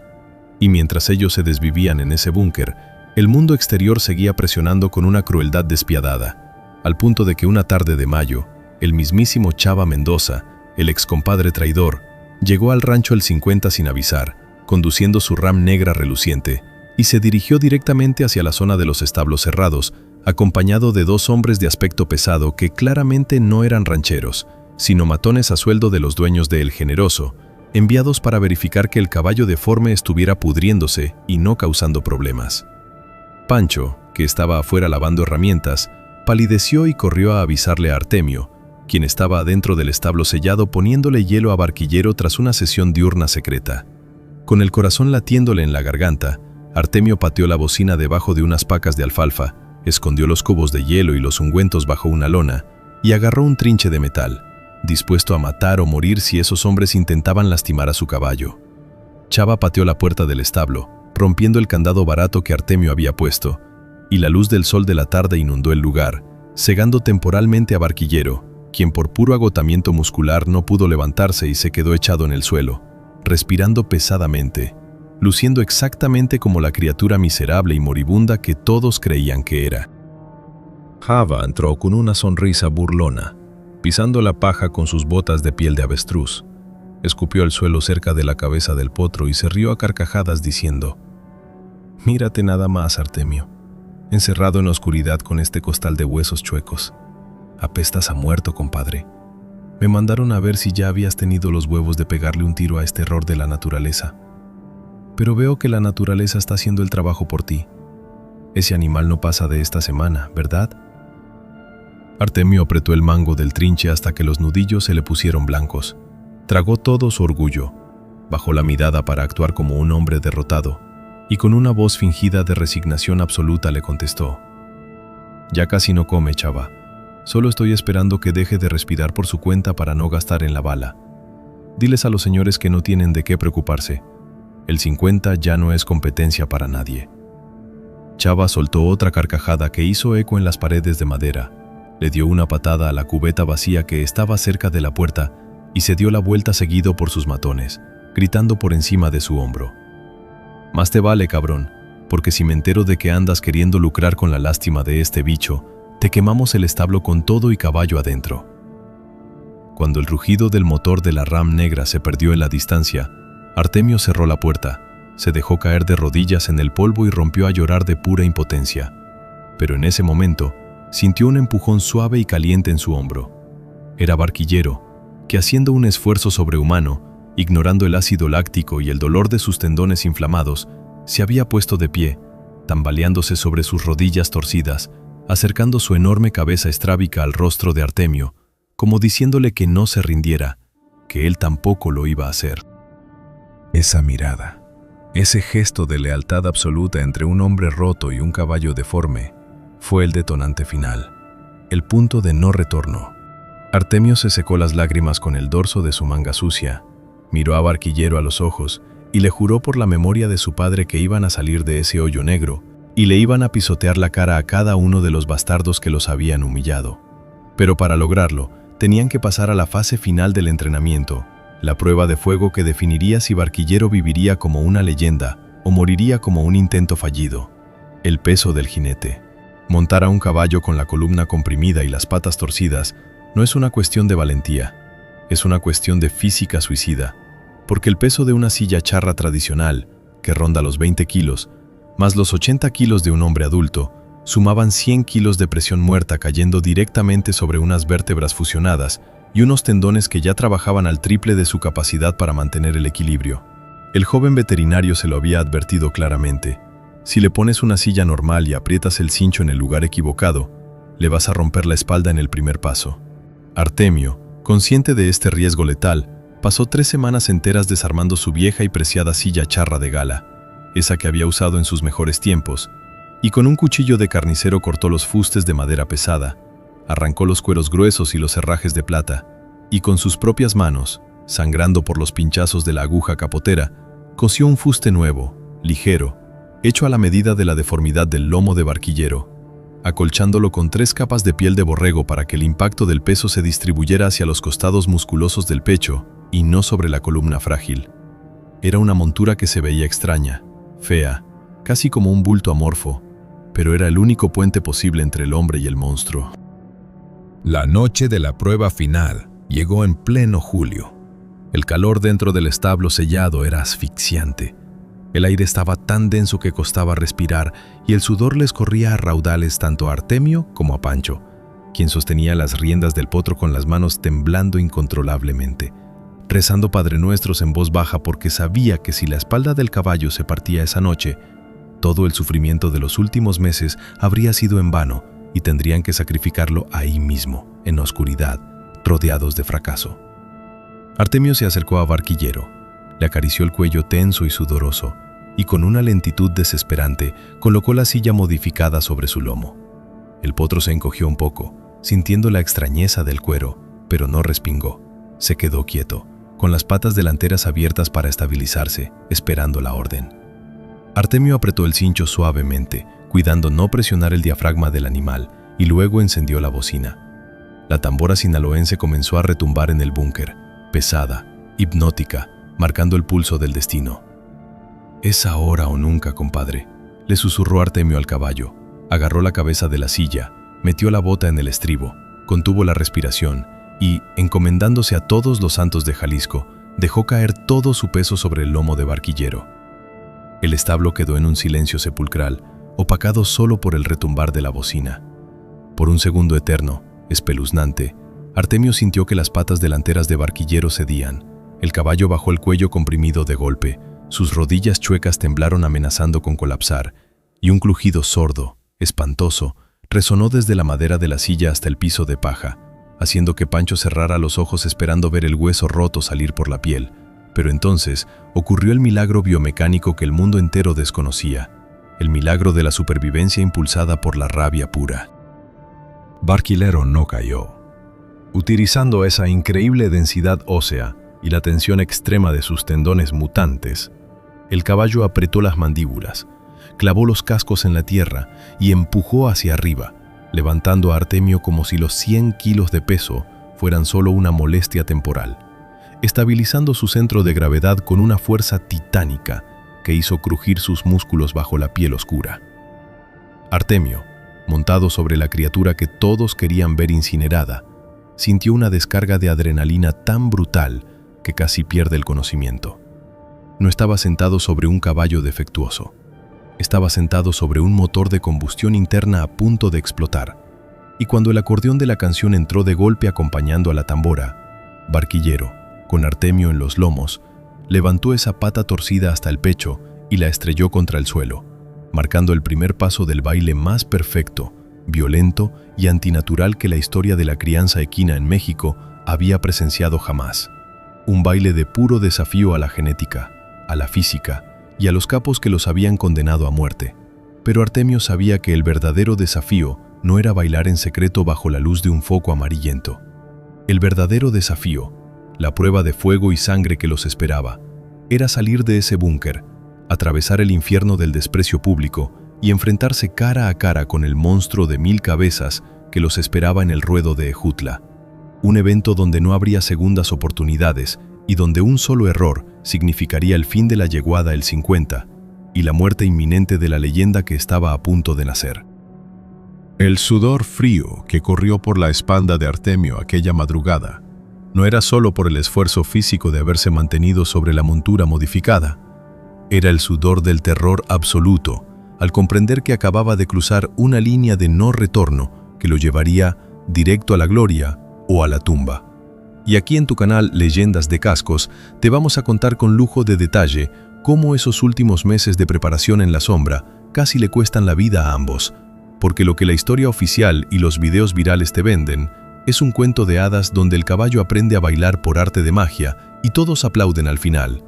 Y mientras ellos se desvivían en ese búnker, el mundo exterior seguía presionando con una crueldad despiadada, al punto de que una tarde de mayo, el mismísimo Chava Mendoza, el excompadre traidor, llegó al rancho El 50 sin avisar, conduciendo su Ram negra reluciente, y se dirigió directamente hacia la zona de los establos cerrados, acompañado de 2 hombres de aspecto pesado que claramente no eran rancheros, sino matones a sueldo de los dueños de El Generoso, enviados para verificar que el caballo deforme estuviera pudriéndose y no causando problemas. Pancho, que estaba afuera lavando herramientas, palideció y corrió a avisarle a Artemio, quien estaba adentro del establo sellado poniéndole hielo a Barquillero tras una sesión diurna secreta. Con el corazón latiéndole en la garganta, Artemio pateó la bocina debajo de unas pacas de alfalfa, escondió los cubos de hielo y los ungüentos bajo una lona y agarró un trinche de metal, dispuesto a matar o morir si esos hombres intentaban lastimar a su caballo. Chava pateó la puerta del establo, rompiendo el candado barato que Artemio había puesto, y la luz del sol de la tarde inundó el lugar, cegando temporalmente a Barquillero, quien por puro agotamiento muscular no pudo levantarse y se quedó echado en el suelo, respirando pesadamente, luciendo exactamente como la criatura miserable y moribunda que todos creían que era. Java entró con una sonrisa burlona, pisando la paja con sus botas de piel de avestruz. Escupió al suelo cerca de la cabeza del potro y se rió a carcajadas diciendo: «Mírate nada más, Artemio. encerrado en la oscuridad con este costal de huesos chuecos. Apestas a muerto, compadre. Me mandaron a ver si ya habías tenido los huevos de pegarle un tiro a este error de la naturaleza. Pero veo que la naturaleza está haciendo el trabajo por ti. Ese animal no pasa de esta semana, ¿verdad? Artemio apretó el mango del trinche hasta que los nudillos se le pusieron blancos. Tragó todo su orgullo, bajó la mirada para actuar como un hombre derrotado, y con una voz fingida de resignación absoluta le contestó: «Ya casi no come, chava. Solo estoy esperando que deje de respirar por su cuenta para no gastar en la bala. Diles a los señores que no tienen de qué preocuparse. El 50 ya no es competencia para nadie». Chava soltó otra carcajada que hizo eco en las paredes de madera, le dio una patada a la cubeta vacía que estaba cerca de la puerta y se dio la vuelta seguido por sus matones, gritando por encima de su hombro: «Más te vale, cabrón, porque si me entero de que andas queriendo lucrar con la lástima de este bicho, te quemamos el establo con todo y caballo adentro». Cuando el rugido del motor de la Ram negra se perdió en la distancia, Artemio cerró la puerta, se dejó caer de rodillas en el polvo y rompió a llorar de pura impotencia. Pero en ese momento, sintió un empujón suave y caliente en su hombro. Era Barquillero, que haciendo un esfuerzo sobrehumano, ignorando el ácido láctico y el dolor de sus tendones inflamados, se había puesto de pie, tambaleándose sobre sus rodillas torcidas, acercando su enorme cabeza estrábica al rostro de Artemio, como diciéndole que no se rindiera, que él tampoco lo iba a hacer. Esa mirada, ese gesto de lealtad absoluta entre un hombre roto y un caballo deforme, fue el detonante final, el punto de no retorno. Artemio se secó las lágrimas con el dorso de su manga sucia, miró a Barquillero a los ojos y le juró por la memoria de su padre que iban a salir de ese hoyo negro y le iban a pisotear la cara a cada uno de los bastardos que los habían humillado. Pero para lograrlo, tenían que pasar a la fase final del entrenamiento, la prueba de fuego que definiría si Barquillero viviría como una leyenda o moriría como un intento fallido. El peso del jinete. Montar a un caballo con la columna comprimida y las patas torcidas no es una cuestión de valentía, es una cuestión de física suicida, porque el peso de una silla charra tradicional, que ronda los 20 kilos, más los 80 kilos de un hombre adulto, sumaban 100 kilos de presión muerta cayendo directamente sobre unas vértebras fusionadas y unos tendones que ya trabajaban al triple de su capacidad para mantener el equilibrio. El joven veterinario se lo había advertido claramente: si le pones una silla normal y aprietas el cincho en el lugar equivocado, le vas a romper la espalda en el primer paso. Artemio, consciente de este riesgo letal, pasó 3 semanas enteras desarmando su vieja y preciada silla charra de gala, esa que había usado en sus mejores tiempos, y con un cuchillo de carnicero cortó los fustes de madera pesada, arrancó los cueros gruesos y los herrajes de plata, y con sus propias manos, sangrando por los pinchazos de la aguja capotera, cosió un fuste nuevo, ligero, hecho a la medida de la deformidad del lomo de Barquillero, acolchándolo con 3 capas de piel de borrego para que el impacto del peso se distribuyera hacia los costados musculosos del pecho y no sobre la columna frágil. Era una montura que se veía extraña, fea, casi como un bulto amorfo, pero era el único puente posible entre el hombre y el monstruo. La noche de la prueba final llegó en pleno julio. El calor dentro del establo sellado era asfixiante. El aire estaba tan denso que costaba respirar y el sudor les corría a raudales tanto a Artemio como a Pancho, quien sostenía las riendas del potro con las manos temblando incontrolablemente, rezando Padre Nuestros en voz baja porque sabía que si la espalda del caballo se partía esa noche, todo el sufrimiento de los últimos meses habría sido en vano y tendrían que sacrificarlo ahí mismo, en la oscuridad, rodeados de fracaso. Artemio se acercó a Barquillero, le acarició el cuello tenso y sudoroso, y con una lentitud desesperante colocó la silla modificada sobre su lomo. El potro se encogió un poco, sintiendo la extrañeza del cuero, pero no respingó. Se quedó quieto, con las patas delanteras abiertas para estabilizarse, esperando la orden. Artemio apretó el cincho suavemente, cuidando no presionar el diafragma del animal, y luego encendió la bocina. La tambora sinaloense comenzó a retumbar en el búnker, pesada, hipnótica, marcando el pulso del destino. «Es ahora o nunca, compadre», le susurró Artemio al caballo. Agarró la cabeza de la silla, metió la bota en el estribo, contuvo la respiración y, encomendándose a todos los santos de Jalisco, dejó caer todo su peso sobre el lomo de Barquillero. El establo quedó en un silencio sepulcral, opacado solo por el retumbar de la bocina. Por un segundo eterno, espeluznante, Artemio sintió que las patas delanteras de Barquillero cedían. El caballo bajó el cuello comprimido de golpe, sus rodillas chuecas temblaron amenazando con colapsar, y un crujido sordo, espantoso, resonó desde la madera de la silla hasta el piso de paja, haciendo que Pancho cerrara los ojos esperando ver el hueso roto salir por la piel. Pero entonces ocurrió el milagro biomecánico que el mundo entero desconocía, el milagro de la supervivencia impulsada por la rabia pura. Barquillero no cayó. Utilizando esa increíble densidad ósea y la tensión extrema de sus tendones mutantes, el caballo apretó las mandíbulas, clavó los cascos en la tierra y empujó hacia arriba, levantando a Artemio como si los 100 kilos de peso fueran solo una molestia temporal, estabilizando su centro de gravedad con una fuerza titánica que hizo crujir sus músculos bajo la piel oscura. Artemio, montado sobre la criatura que todos querían ver incinerada, sintió una descarga de adrenalina tan brutal que casi pierde el conocimiento. No estaba sentado sobre un caballo defectuoso. Estaba sentado sobre un motor de combustión interna a punto de explotar. Y cuando el acordeón de la canción entró de golpe acompañando a la tambora, Barquillero, con Artemio en los lomos, levantó esa pata torcida hasta el pecho y la estrelló contra el suelo, marcando el primer paso del baile más perfecto, violento y antinatural que la historia de la crianza equina en México había presenciado jamás. Un baile de puro desafío a la genética, a la física y a los capos que los habían condenado a muerte. Pero Artemio sabía que el verdadero desafío no era bailar en secreto bajo la luz de un foco amarillento. El verdadero desafío, la prueba de fuego y sangre que los esperaba, era salir de ese búnker, atravesar el infierno del desprecio público y enfrentarse cara a cara con el monstruo de 1000 cabezas que los esperaba en el ruedo de Ejutla. Un evento donde no habría segundas oportunidades y donde un solo error significaría el fin de la yeguada el 50 y la muerte inminente de la leyenda que estaba a punto de nacer. El sudor frío que corrió por la espalda de Artemio aquella madrugada no era solo por el esfuerzo físico de haberse mantenido sobre la montura modificada, era el sudor del terror absoluto al comprender que acababa de cruzar una línea de no retorno que lo llevaría directo a la gloria o a la tumba. Y aquí en tu canal Leyendas de Cascos te vamos a contar con lujo de detalle cómo esos últimos meses de preparación en la sombra casi le cuestan la vida a ambos, porque lo que la historia oficial y los videos virales te venden es un cuento de hadas donde el caballo aprende a bailar por arte de magia y todos aplauden al final.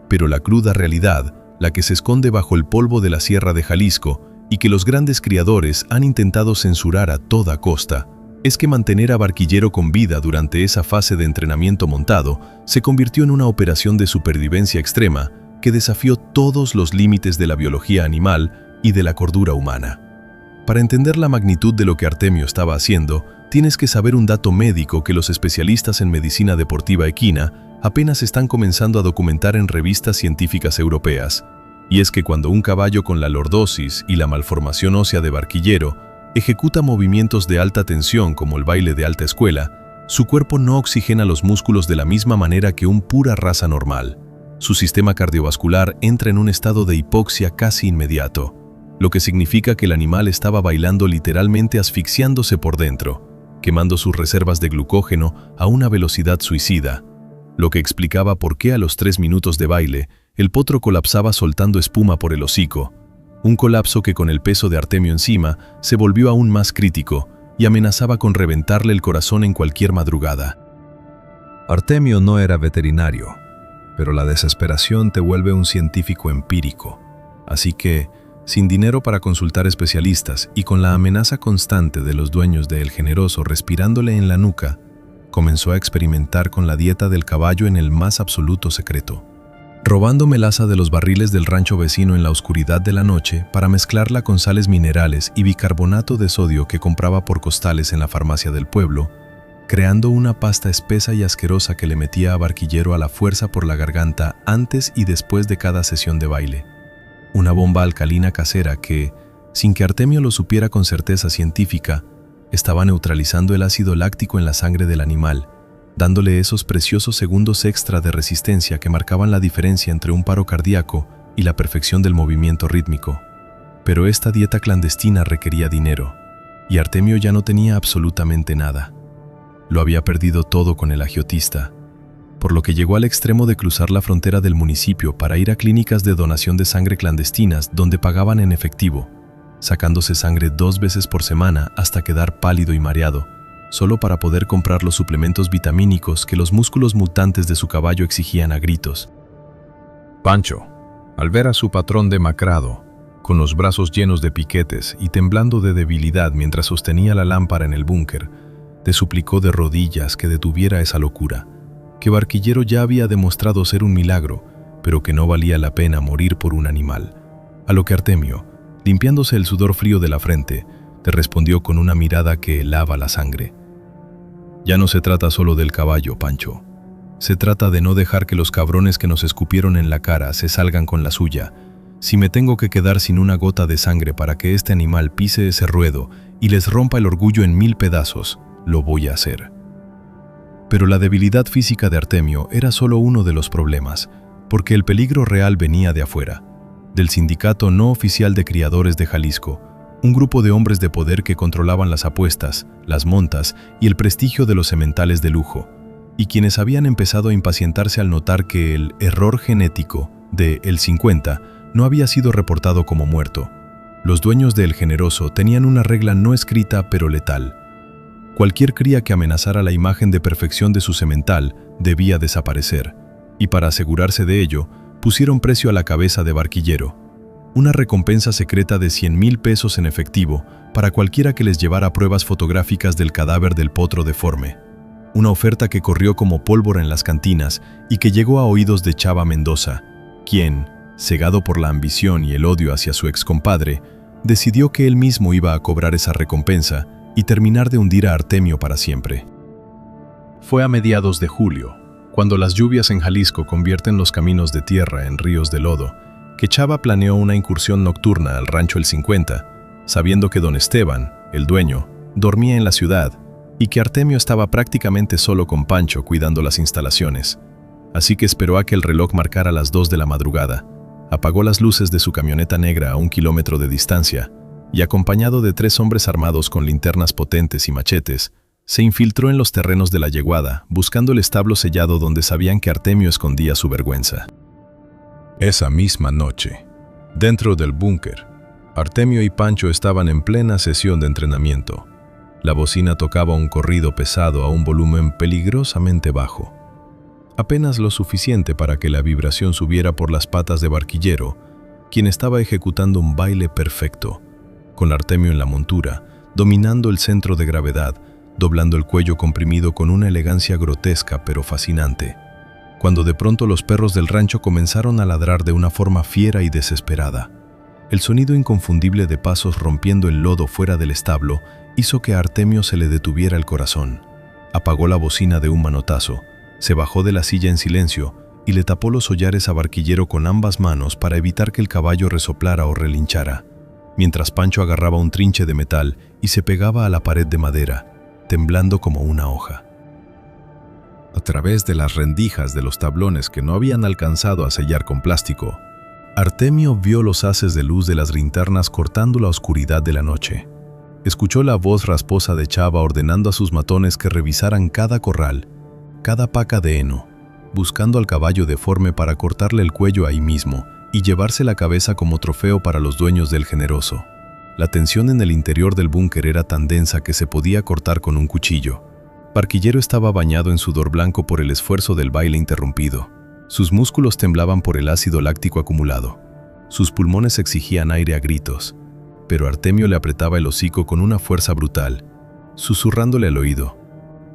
Pero la cruda realidad, la que se esconde bajo el polvo de la Sierra de Jalisco y que los grandes criadores han intentado censurar a toda costa, es que mantener a Barquillero con vida durante esa fase de entrenamiento montado se convirtió en una operación de supervivencia extrema que desafió todos los límites de la biología animal y de la cordura humana. Para entender la magnitud de lo que Artemio estaba haciendo, tienes que saber un dato médico que los especialistas en medicina deportiva equina apenas están comenzando a documentar en revistas científicas europeas, y es que cuando un caballo con la lordosis y la malformación ósea de Barquillero ejecuta movimientos de alta tensión como el baile de alta escuela, su cuerpo no oxigena los músculos de la misma manera que un pura raza normal. Su sistema cardiovascular entra en un estado de hipoxia casi inmediato, lo que significa que el animal estaba bailando literalmente asfixiándose por dentro, quemando sus reservas de glucógeno a una velocidad suicida, lo que explicaba por qué a los 3 minutos de baile el potro colapsaba soltando espuma por el hocico, un colapso que con el peso de Artemio encima se volvió aún más crítico y amenazaba con reventarle el corazón en cualquier madrugada. Artemio no era veterinario, pero la desesperación te vuelve un científico empírico. Así que, sin dinero para consultar especialistas y con la amenaza constante de los dueños de El Generoso respirándole en la nuca, comenzó a experimentar con la dieta del caballo en el más absoluto secreto, robando melaza de los barriles del rancho vecino en la oscuridad de la noche para mezclarla con sales minerales y bicarbonato de sodio que compraba por costales en la farmacia del pueblo, creando una pasta espesa y asquerosa que le metía a Barquillero a la fuerza por la garganta antes y después de cada sesión de baile. Una bomba alcalina casera que, sin que Artemio lo supiera con certeza científica, estaba neutralizando el ácido láctico en la sangre del animal, dándole esos preciosos segundos extra de resistencia que marcaban la diferencia entre un paro cardíaco y la perfección del movimiento rítmico. Pero esta dieta clandestina requería dinero, y Artemio ya no tenía absolutamente nada. Lo había perdido todo con el agiotista, por lo que llegó al extremo de cruzar la frontera del municipio para ir a clínicas de donación de sangre clandestinas donde pagaban en efectivo, sacándose sangre 2 veces por semana hasta quedar pálido y mareado, solo para poder comprar los suplementos vitamínicos que los músculos mutantes de su caballo exigían a gritos. Pancho, al ver a su patrón demacrado, con los brazos llenos de piquetes y temblando de debilidad mientras sostenía la lámpara en el búnker, le suplicó de rodillas que detuviera esa locura, que Barquillero ya había demostrado ser un milagro, pero que no valía la pena morir por un animal. A lo que Artemio, limpiándose el sudor frío de la frente, le respondió con una mirada que helaba la sangre. Ya no se trata solo del caballo, Pancho. Se trata de no dejar que los cabrones que nos escupieron en la cara se salgan con la suya. Si me tengo que quedar sin una gota de sangre para que este animal pise ese ruedo y les rompa el orgullo en 1000 pedazos, lo voy a hacer. Pero la debilidad física de Artemio era solo uno de los problemas, porque el peligro real venía de afuera, del Sindicato No Oficial de Criadores de Jalisco, un grupo de hombres de poder que controlaban las apuestas, las montas y el prestigio de los sementales de lujo, y quienes habían empezado a impacientarse al notar que el error genético de El 50 no había sido reportado como muerto. Los dueños de El Generoso tenían una regla no escrita pero letal. Cualquier cría que amenazara la imagen de perfección de su semental debía desaparecer, y para asegurarse de ello, pusieron precio a la cabeza de Barquillero, una recompensa secreta de 100,000 pesos en efectivo para cualquiera que les llevara pruebas fotográficas del cadáver del potro deforme. Una oferta que corrió como pólvora en las cantinas y que llegó a oídos de Chava Mendoza, quien, cegado por la ambición y el odio hacia su excompadre, decidió que él mismo iba a cobrar esa recompensa y terminar de hundir a Artemio para siempre. Fue a mediados de julio, cuando las lluvias en Jalisco convierten los caminos de tierra en ríos de lodo, que Chava planeó una incursión nocturna al rancho El 50, sabiendo que don Esteban, el dueño, dormía en la ciudad y que Artemio estaba prácticamente solo con Pancho cuidando las instalaciones. Así que esperó a que el reloj marcara las 2 de la madrugada, apagó las luces de su camioneta negra a 1 kilómetro de distancia y, acompañado de 3 hombres armados con linternas potentes y machetes, se infiltró en los terrenos de la yeguada, buscando el establo sellado donde sabían que Artemio escondía su vergüenza. Esa misma noche, dentro del búnker, Artemio y Pancho estaban en plena sesión de entrenamiento. La bocina tocaba un corrido pesado a un volumen peligrosamente bajo, apenas lo suficiente para que la vibración subiera por las patas de Barquillero, quien estaba ejecutando un baile perfecto, con Artemio en la montura, dominando el centro de gravedad, doblando el cuello comprimido con una elegancia grotesca pero fascinante, cuando de pronto los perros del rancho comenzaron a ladrar de una forma fiera y desesperada. El sonido inconfundible de pasos rompiendo el lodo fuera del establo hizo que a Artemio se le detuviera el corazón. Apagó la bocina de un manotazo, se bajó de la silla en silencio y le tapó los hollares a Barquillero con ambas manos para evitar que el caballo resoplara o relinchara, mientras Pancho agarraba un trinche de metal y se pegaba a la pared de madera, temblando como una hoja. A través de las rendijas de los tablones que no habían alcanzado a sellar con plástico, Artemio vio los haces de luz de las linternas cortando la oscuridad de la noche. Escuchó la voz rasposa de Chava ordenando a sus matones que revisaran cada corral, cada paca de heno, buscando al caballo deforme para cortarle el cuello ahí mismo y llevarse la cabeza como trofeo para los dueños del Generoso. La tensión en el interior del búnker era tan densa que se podía cortar con un cuchillo. Barquillero estaba bañado en sudor blanco por el esfuerzo del baile interrumpido. Sus músculos temblaban por el ácido láctico acumulado. Sus pulmones exigían aire a gritos, pero Artemio le apretaba el hocico con una fuerza brutal, susurrándole al oído: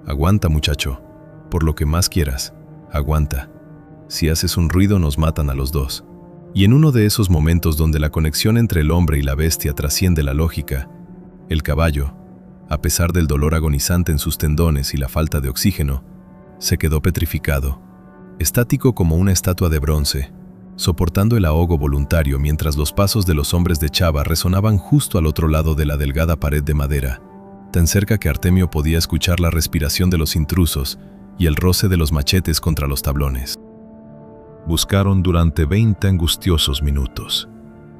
«Aguanta, muchacho, por lo que más quieras, aguanta. Si haces un ruido nos matan a los dos». Y en uno de esos momentos donde la conexión entre el hombre y la bestia trasciende la lógica, el caballo, a pesar del dolor agonizante en sus tendones y la falta de oxígeno, se quedó petrificado, estático como una estatua de bronce, soportando el ahogo voluntario mientras los pasos de los hombres de Chava resonaban justo al otro lado de la delgada pared de madera, tan cerca que Artemio podía escuchar la respiración de los intrusos y el roce de los machetes contra los tablones. Buscaron durante 20 angustiosos minutos,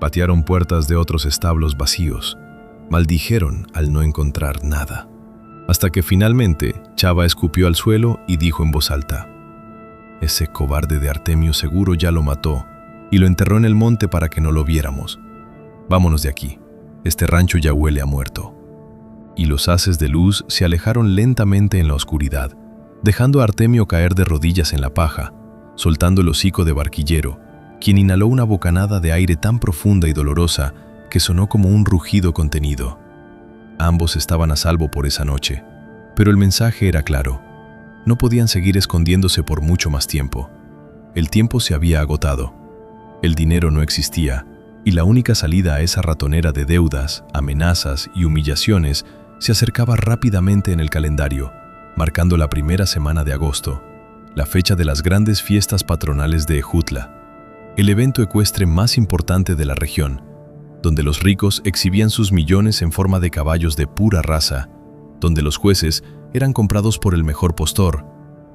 Patearon puertas de otros establos vacíos. Maldijeron al no encontrar nada. Hasta que finalmente Chava escupió al suelo y dijo en voz alta: «Ese cobarde de Artemio seguro ya lo mató y lo enterró en el monte para que no lo viéramos. Vámonos de aquí, este rancho ya huele a muerto». Y los haces de luz se alejaron lentamente en la oscuridad, dejando a Artemio caer de rodillas en la paja, soltando el hocico de Barquillero, quien inhaló una bocanada de aire tan profunda y dolorosa que sonó como un rugido contenido. Ambos estaban a salvo por esa noche, pero el mensaje era claro. No podían seguir escondiéndose por mucho más tiempo. El tiempo se había agotado. El dinero no existía, y la única salida a esa ratonera de deudas, amenazas y humillaciones se acercaba rápidamente en el calendario, marcando la primera semana de agosto, la fecha de las grandes fiestas patronales de Ejutla, el evento ecuestre más importante de la región, donde los ricos exhibían sus millones en forma de caballos de pura raza, donde los jueces eran comprados por el mejor postor,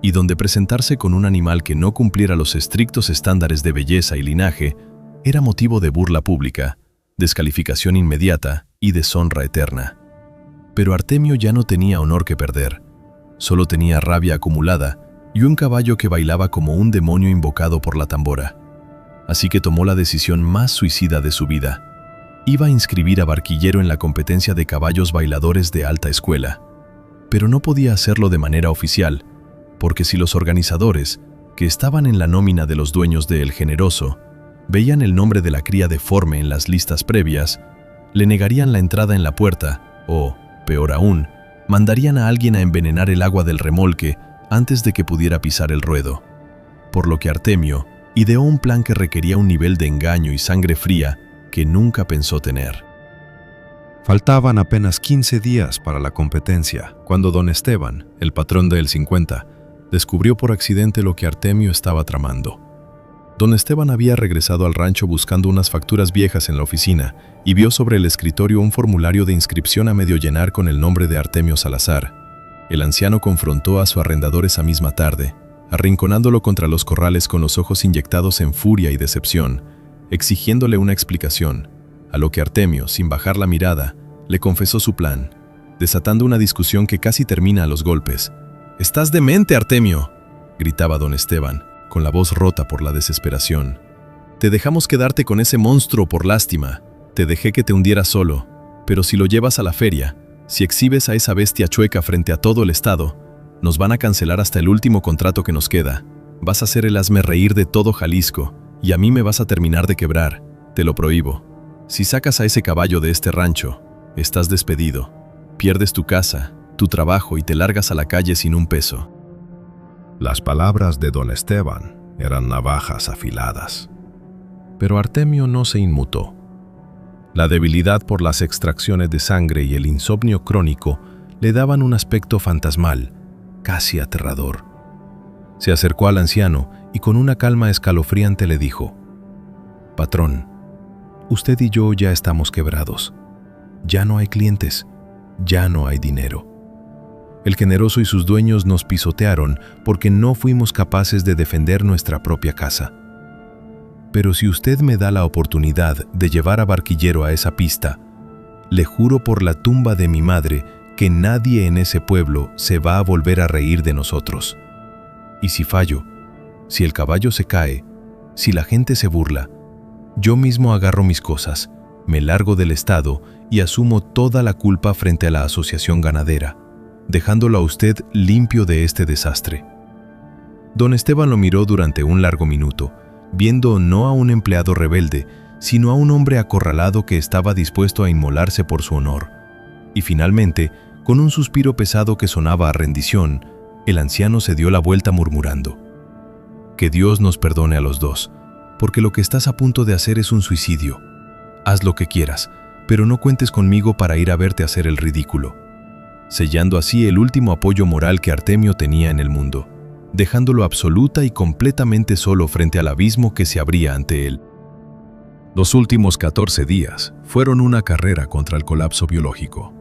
y donde presentarse con un animal que no cumpliera los estrictos estándares de belleza y linaje era motivo de burla pública, descalificación inmediata y deshonra eterna. Pero Artemio ya no tenía honor que perder, solo tenía rabia acumulada y un caballo que bailaba como un demonio invocado por la tambora. Así que tomó la decisión más suicida de su vida. Iba a inscribir a Barquillero en la competencia de caballos bailadores de alta escuela, pero no podía hacerlo de manera oficial, porque si los organizadores, que estaban en la nómina de los dueños de El Generoso, veían el nombre de la cría deforme en las listas previas, le negarían la entrada en la puerta o, peor aún, mandarían a alguien a envenenar el agua del remolque antes de que pudiera pisar el ruedo. Por lo que Artemio ideó un plan que requería un nivel de engaño y sangre fría que nunca pensó tener. Faltaban apenas 15 días para la competencia, cuando don Esteban, el patrón del 50, descubrió por accidente lo que Artemio estaba tramando. Don Esteban había regresado al rancho buscando unas facturas viejas en la oficina y vio sobre el escritorio un formulario de inscripción a medio llenar con el nombre de Artemio Salazar. El anciano confrontó a su arrendador esa misma tarde, arrinconándolo contra los corrales con los ojos inyectados en furia y decepción, exigiéndole una explicación, a lo que Artemio, sin bajar la mirada, le confesó su plan, desatando una discusión que casi termina a los golpes. «¡Estás demente, Artemio!», gritaba don Esteban, con la voz rota por la desesperación. «Te dejamos quedarte con ese monstruo por lástima, te dejé que te hundieras solo, pero si lo llevas a la feria, si exhibes a esa bestia chueca frente a todo el estado, nos van a cancelar hasta el último contrato que nos queda, vas a ser el hazmerreír de todo Jalisco, y a mí me vas a terminar de quebrar, te lo prohíbo. Si sacas a ese caballo de este rancho, estás despedido, pierdes tu casa, tu trabajo y te largas a la calle sin un peso». Las palabras de don Esteban eran navajas afiladas. Pero Artemio no se inmutó. La debilidad por las extracciones de sangre y el insomnio crónico le daban un aspecto fantasmal, casi aterrador. Se acercó al anciano y con una calma escalofriante le dijo: «Patrón, usted y yo ya estamos quebrados. Ya no hay clientes, ya no hay dinero. El Generoso y sus dueños nos pisotearon porque no fuimos capaces de defender nuestra propia casa. Pero si usted me da la oportunidad de llevar a Barquillero a esa pista, le juro por la tumba de mi madre que nadie en ese pueblo se va a volver a reír de nosotros. Y si fallo, si el caballo se cae, si la gente se burla, yo mismo agarro mis cosas, me largo del estado y asumo toda la culpa frente a la asociación ganadera, dejándolo a usted limpio de este desastre». Don Esteban lo miró durante un largo minuto, viendo no a un empleado rebelde, sino a un hombre acorralado que estaba dispuesto a inmolarse por su honor. Y finalmente, con un suspiro pesado que sonaba a rendición, el anciano se dio la vuelta murmurando: «Que Dios nos perdone a los dos, porque lo que estás a punto de hacer es un suicidio. Haz lo que quieras, pero no cuentes conmigo para ir a verte hacer el ridículo», sellando así el último apoyo moral que Artemio tenía en el mundo, dejándolo absoluta y completamente solo frente al abismo que se abría ante él. Los últimos 14 días fueron una carrera contra el colapso biológico.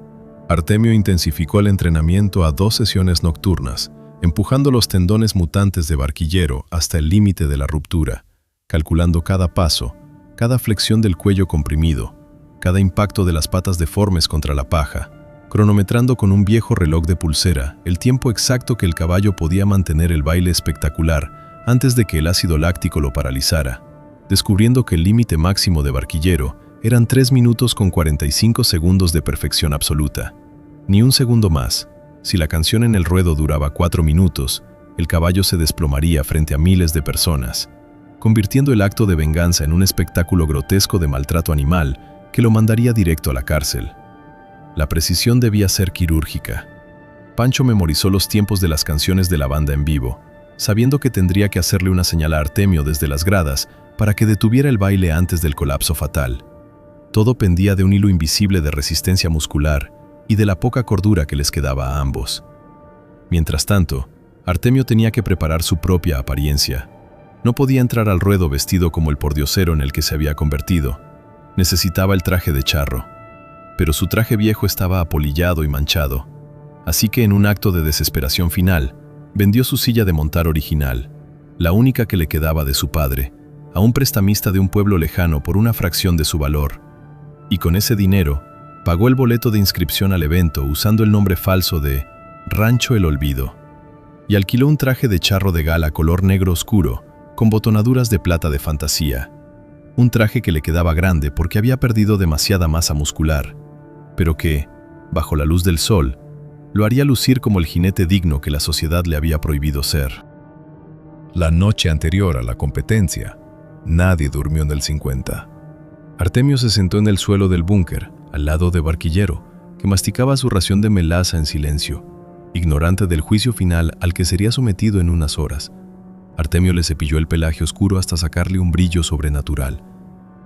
Artemio intensificó el entrenamiento a 2 sesiones nocturnas, empujando los tendones mutantes de Barquillero hasta el límite de la ruptura, calculando cada paso, cada flexión del cuello comprimido, cada impacto de las patas deformes contra la paja, cronometrando con un viejo reloj de pulsera el tiempo exacto que el caballo podía mantener el baile espectacular antes de que el ácido láctico lo paralizara, descubriendo que el límite máximo de Barquillero eran 3 minutos con 45 segundos de perfección absoluta. Ni un segundo más. Si la canción en el ruedo duraba 4 minutos, el caballo se desplomaría frente a miles de personas, convirtiendo el acto de venganza en un espectáculo grotesco de maltrato animal que lo mandaría directo a la cárcel. La precisión debía ser quirúrgica. Pancho memorizó los tiempos de las canciones de la banda en vivo, sabiendo que tendría que hacerle una señal a Artemio desde las gradas para que detuviera el baile antes del colapso fatal. Todo pendía de un hilo invisible de resistencia muscular y de la poca cordura que les quedaba a ambos. Mientras tanto, Artemio tenía que preparar su propia apariencia. No podía entrar al ruedo vestido como el pordiosero en el que se había convertido. Necesitaba el traje de charro. Pero su traje viejo estaba apolillado y manchado, así que en un acto de desesperación final, vendió su silla de montar original, la única que le quedaba de su padre, a un prestamista de un pueblo lejano por una fracción de su valor, y con ese dinero pagó el boleto de inscripción al evento usando el nombre falso de Rancho El Olvido, y alquiló un traje de charro de gala color negro oscuro, con botonaduras de plata de fantasía, un traje que le quedaba grande porque había perdido demasiada masa muscular, pero que, bajo la luz del sol, lo haría lucir como el jinete digno que la sociedad le había prohibido ser. La noche anterior a la competencia, nadie durmió en el 50. Artemio se sentó en el suelo del búnker, al lado de Barquillero, que masticaba su ración de melaza en silencio, ignorante del juicio final al que sería sometido en unas horas. Artemio le cepilló el pelaje oscuro hasta sacarle un brillo sobrenatural.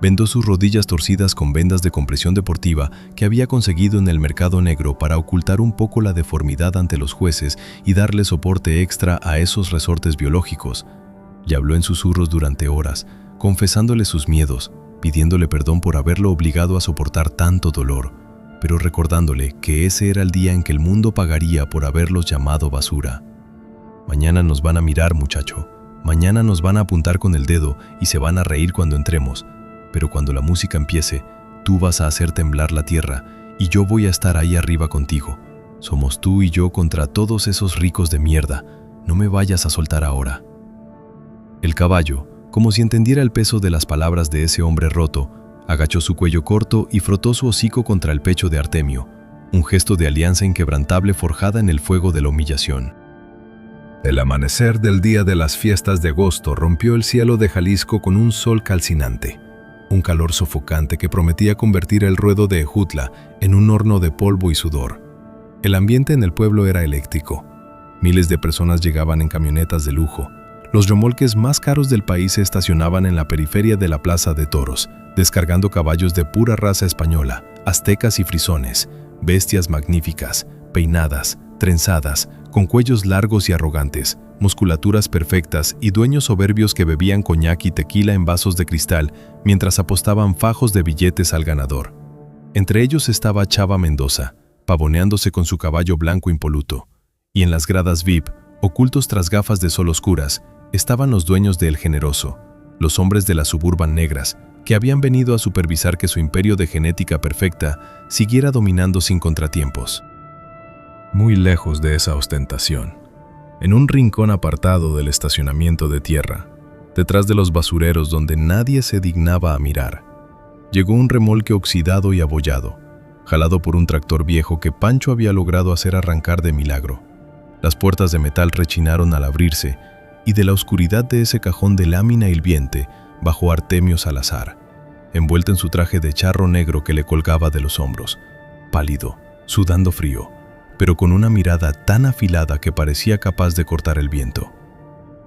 Vendó sus rodillas torcidas con vendas de compresión deportiva que había conseguido en el mercado negro para ocultar un poco la deformidad ante los jueces y darle soporte extra a esos resortes biológicos. Le habló en susurros durante horas, confesándole sus miedos, pidiéndole perdón por haberlo obligado a soportar tanto dolor, pero recordándole que ese era el día en que el mundo pagaría por haberlos llamado basura. Mañana nos van a mirar, muchacho. Mañana nos van a apuntar con el dedo y se van a reír cuando entremos. Pero cuando la música empiece, tú vas a hacer temblar la tierra y yo voy a estar ahí arriba contigo. Somos tú y yo contra todos esos ricos de mierda. No me vayas a soltar ahora. El caballo, como si entendiera el peso de las palabras de ese hombre roto, agachó su cuello corto y frotó su hocico contra el pecho de Artemio, un gesto de alianza inquebrantable forjada en el fuego de la humillación. El amanecer del día de las fiestas de agosto rompió el cielo de Jalisco con un sol calcinante. Un calor sofocante que prometía convertir el ruedo de Ejutla en un horno de polvo y sudor. El ambiente en el pueblo era eléctrico. Miles de personas llegaban en camionetas de lujo. Los remolques más caros del país se estacionaban en la periferia de la Plaza de Toros, descargando caballos de pura raza española, aztecas y frisones, bestias magníficas, peinadas, trenzadas, con cuellos largos y arrogantes, musculaturas perfectas y dueños soberbios que bebían coñac y tequila en vasos de cristal mientras apostaban fajos de billetes al ganador. Entre ellos estaba Chava Mendoza, pavoneándose con su caballo blanco impoluto, y en las gradas VIP, ocultos tras gafas de sol oscuras, estaban los dueños de El Generoso, los hombres de las Suburban negras, que habían venido a supervisar que su imperio de genética perfecta siguiera dominando sin contratiempos. Muy lejos de esa ostentación, en un rincón apartado del estacionamiento de tierra, detrás de los basureros donde nadie se dignaba a mirar, llegó un remolque oxidado y abollado, jalado por un tractor viejo que Pancho había logrado hacer arrancar de milagro. Las puertas de metal rechinaron al abrirse, y de la oscuridad de ese cajón de lámina hirviente bajó Artemio Salazar, envuelto en su traje de charro negro que le colgaba de los hombros, pálido, sudando frío, pero con una mirada tan afilada que parecía capaz de cortar el viento.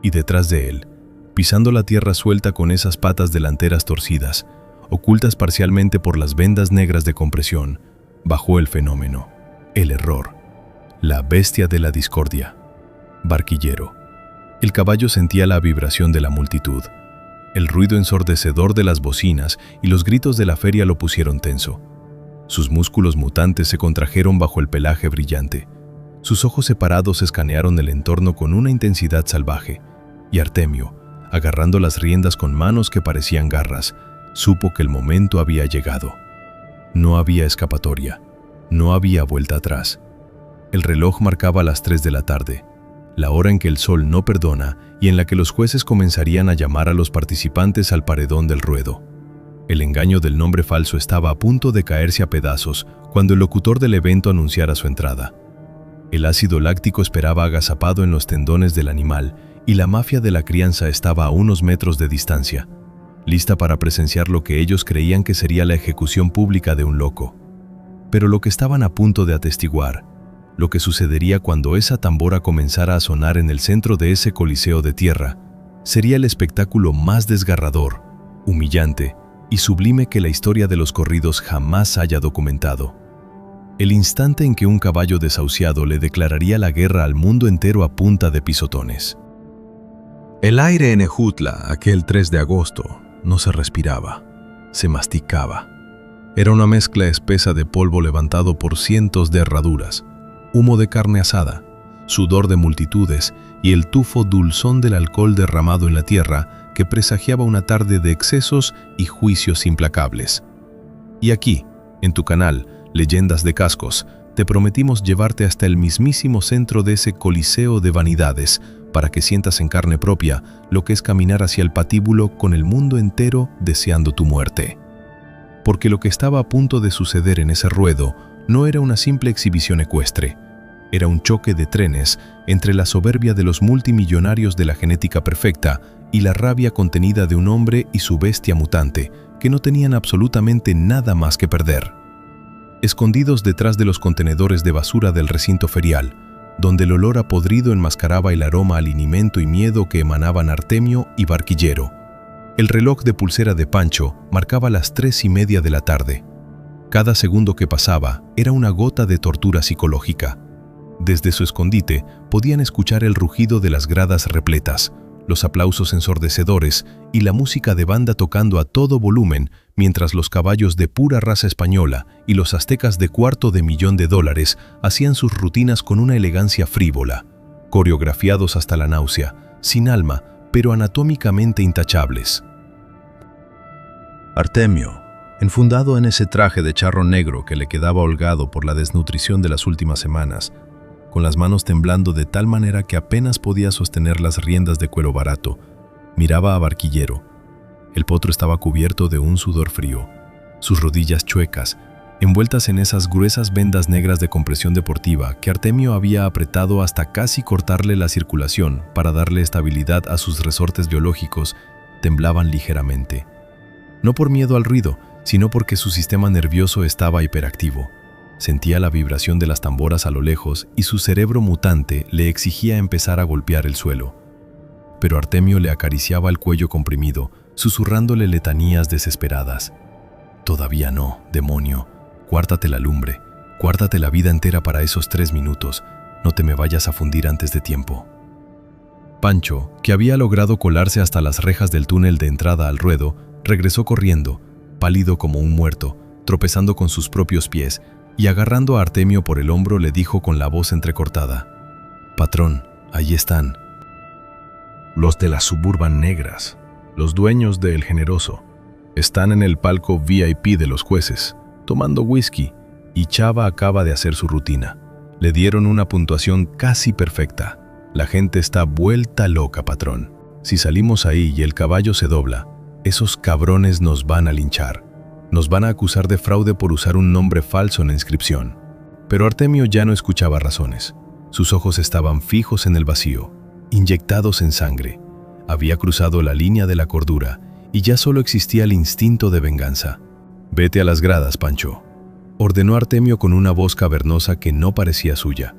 Y detrás de él, pisando la tierra suelta con esas patas delanteras torcidas, ocultas parcialmente por las vendas negras de compresión, bajó el fenómeno, el error, la bestia de la discordia, Barquillero. El caballo sentía la vibración de la multitud. El ruido ensordecedor de las bocinas y los gritos de la feria lo pusieron tenso. Sus músculos mutantes se contrajeron bajo el pelaje brillante. Sus ojos separados escanearon el entorno con una intensidad salvaje, y Artemio, agarrando las riendas con manos que parecían garras, Supo que el momento había llegado. No había escapatoria, no había vuelta atrás. El reloj marcaba las 3 de la tarde, la hora en que el sol no perdona y en la que los jueces comenzarían a llamar a los participantes al paredón del ruedo. El engaño del nombre falso estaba a punto de caerse a pedazos cuando el locutor del evento anunciara su entrada. El ácido láctico esperaba agazapado en los tendones del animal y la mafia de la crianza estaba a unos metros de distancia, lista para presenciar lo que ellos creían que sería la ejecución pública de un loco. Pero lo que estaban a punto de atestiguar, lo que sucedería cuando esa tambora comenzara a sonar en el centro de ese coliseo de tierra, sería el espectáculo más desgarrador, humillante y sublime que la historia de los corridos jamás haya documentado. El instante en que un caballo desahuciado le declararía la guerra al mundo entero a punta de pisotones. El aire en Ejutla, aquel 3 de agosto, no se respiraba, se masticaba. Era una mezcla espesa de polvo levantado por cientos de herraduras, humo de carne asada, sudor de multitudes y el tufo dulzón del alcohol derramado en la tierra que presagiaba una tarde de excesos y juicios implacables. Y aquí, en tu canal, Leyendas de Cascos, te prometimos llevarte hasta el mismísimo centro de ese coliseo de vanidades para que sientas en carne propia lo que es caminar hacia el patíbulo con el mundo entero deseando tu muerte. Porque lo que estaba a punto de suceder en ese ruedo no era una simple exhibición ecuestre, era un choque de trenes entre la soberbia de los multimillonarios de la genética perfecta y la rabia contenida de un hombre y su bestia mutante, que no tenían absolutamente nada más que perder. Escondidos detrás de los contenedores de basura del recinto ferial, donde el olor a podrido enmascaraba el aroma a linimento y miedo que emanaban Artemio y Barquillero, el reloj de pulsera de Pancho marcaba las 3:30 de la tarde. Cada segundo que pasaba era una gota de tortura psicológica. Desde su escondite podían escuchar el rugido de las gradas repletas, los aplausos ensordecedores y la música de banda tocando a todo volumen mientras los caballos de pura raza española y los aztecas de $250,000 hacían sus rutinas con una elegancia frívola, coreografiados hasta la náusea, sin alma, pero anatómicamente intachables. Artemio, enfundado en ese traje de charro negro que le quedaba holgado por la desnutrición de las últimas semanas, con las manos temblando de tal manera que apenas podía sostener las riendas de cuero barato, miraba a Barquillero. El potro estaba cubierto de un sudor frío, sus rodillas chuecas, envueltas en esas gruesas vendas negras de compresión deportiva que Artemio había apretado hasta casi cortarle la circulación para darle estabilidad a sus resortes biológicos, temblaban ligeramente. No por miedo al ruido, sino porque su sistema nervioso estaba hiperactivo. Sentía la vibración de las tamboras a lo lejos y su cerebro mutante le exigía empezar a golpear el suelo. Pero Artemio le acariciaba el cuello comprimido, susurrándole letanías desesperadas. «Todavía no, demonio. Guárdate la lumbre. Guárdate la vida entera para esos 3 minutos. No te me vayas a fundir antes de tiempo». Pancho, que había logrado colarse hasta las rejas del túnel de entrada al ruedo, regresó corriendo, pálido como un muerto, tropezando con sus propios pies, y agarrando a Artemio por el hombro le dijo con la voz entrecortada: «Patrón, ahí están. Los de las Suburban Negras, los dueños de El Generoso, están en el palco VIP de los jueces, tomando whisky, y Chava acaba de hacer su rutina. Le dieron una puntuación casi perfecta. La gente está vuelta loca, patrón. Si salimos ahí y el caballo se dobla, esos cabrones nos van a linchar. Nos van a acusar de fraude por usar un nombre falso en la inscripción». Pero Artemio ya no escuchaba razones. Sus ojos estaban fijos en el vacío, inyectados en sangre. Había cruzado la línea de la cordura y ya solo existía el instinto de venganza. «Vete a las gradas, Pancho», ordenó Artemio con una voz cavernosa que no parecía suya.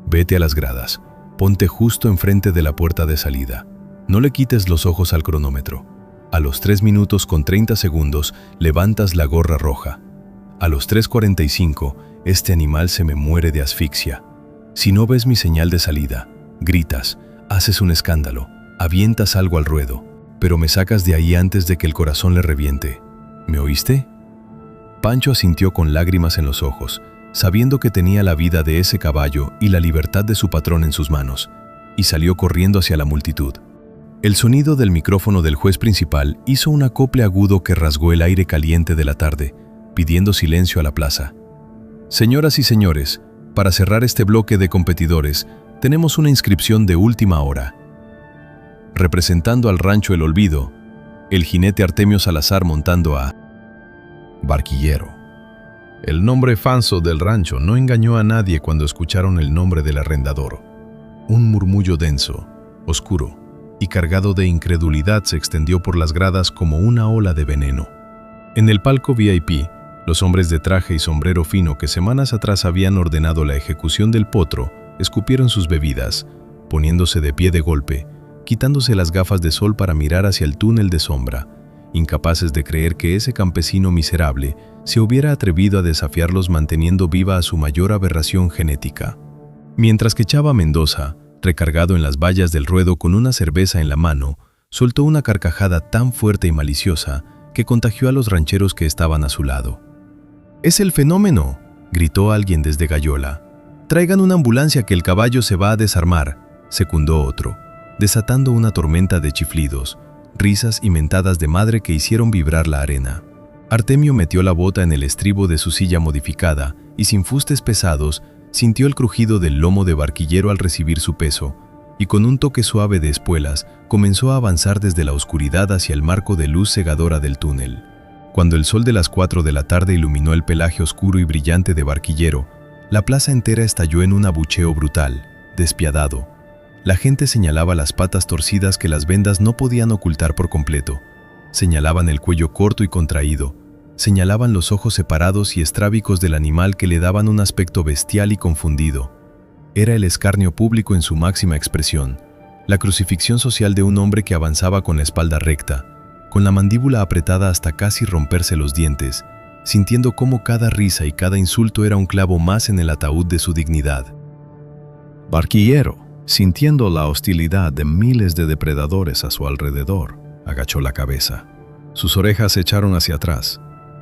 «Vete a las gradas. Ponte justo enfrente de la puerta de salida. No le quites los ojos al cronómetro. A los 3 minutos con 30 segundos levantas la gorra roja. A los 3:45 este animal se me muere de asfixia. Si no ves mi señal de salida, gritas, haces un escándalo, avientas algo al ruedo, pero me sacas de ahí antes de que el corazón le reviente. ¿Me oíste?» Pancho asintió con lágrimas en los ojos, sabiendo que tenía la vida de ese caballo y la libertad de su patrón en sus manos, y salió corriendo hacia la multitud. El sonido del micrófono del juez principal hizo un acople agudo que rasgó el aire caliente de la tarde, pidiendo silencio a la plaza. Señoras y señores, para cerrar este bloque de competidores, tenemos una inscripción de última hora. Representando al rancho El Olvido, el jinete Artemio Salazar montando a Barquillero. El nombre falso del rancho no engañó a nadie cuando escucharon el nombre del arrendador. Un murmullo denso, oscuro y cargado de incredulidad se extendió por las gradas como una ola de veneno. En el palco VIP, los hombres de traje y sombrero fino que semanas atrás habían ordenado la ejecución del potro, escupieron sus bebidas, poniéndose de pie de golpe, quitándose las gafas de sol para mirar hacia el túnel de sombra, incapaces de creer que ese campesino miserable se hubiera atrevido a desafiarlos manteniendo viva a su mayor aberración genética. Mientras que Chava Mendoza, recargado en las vallas del ruedo con una cerveza en la mano, soltó una carcajada tan fuerte y maliciosa que contagió a los rancheros que estaban a su lado. «¡Es el fenómeno!», gritó alguien desde Gallola. «¡Traigan una ambulancia que el caballo se va a desarmar!», secundó otro, desatando una tormenta de chiflidos, risas y mentadas de madre que hicieron vibrar la arena. Artemio metió la bota en el estribo de su silla modificada y sin fustes pesados sintió el crujido del lomo de Barquillero al recibir su peso, y con un toque suave de espuelas comenzó a avanzar desde la oscuridad hacia el marco de luz cegadora del túnel. Cuando el sol de las 4 de la tarde iluminó el pelaje oscuro y brillante de Barquillero, la plaza entera estalló en un abucheo brutal, despiadado. La gente señalaba las patas torcidas que las vendas no podían ocultar por completo. Señalaban el cuello corto y contraído. Señalaban los ojos separados y estrábicos del animal que le daban un aspecto bestial y confundido. Era el escarnio público en su máxima expresión, la crucifixión social de un hombre que avanzaba con la espalda recta, con la mandíbula apretada hasta casi romperse los dientes, sintiendo cómo cada risa y cada insulto era un clavo más en el ataúd de su dignidad. Barquillero, sintiendo la hostilidad de miles de depredadores a su alrededor, agachó la cabeza. Sus orejas se echaron hacia atrás.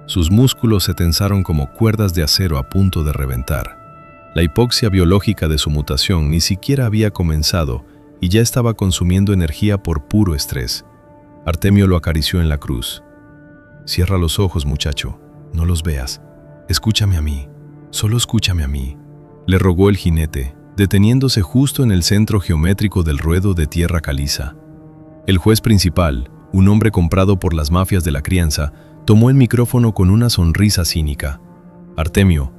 Sus músculos se tensaron como cuerdas de acero a punto de reventar. La hipoxia biológica de su mutación ni siquiera había comenzado y ya estaba consumiendo energía por puro estrés. Artemio lo acarició en la cruz. «Cierra los ojos, muchacho. No los veas. Escúchame a mí. Solo escúchame a mí», le rogó el jinete, deteniéndose justo en el centro geométrico del ruedo de tierra caliza. El juez principal, un hombre comprado por las mafias de la crianza, tomó el micrófono con una sonrisa cínica. «Artemio,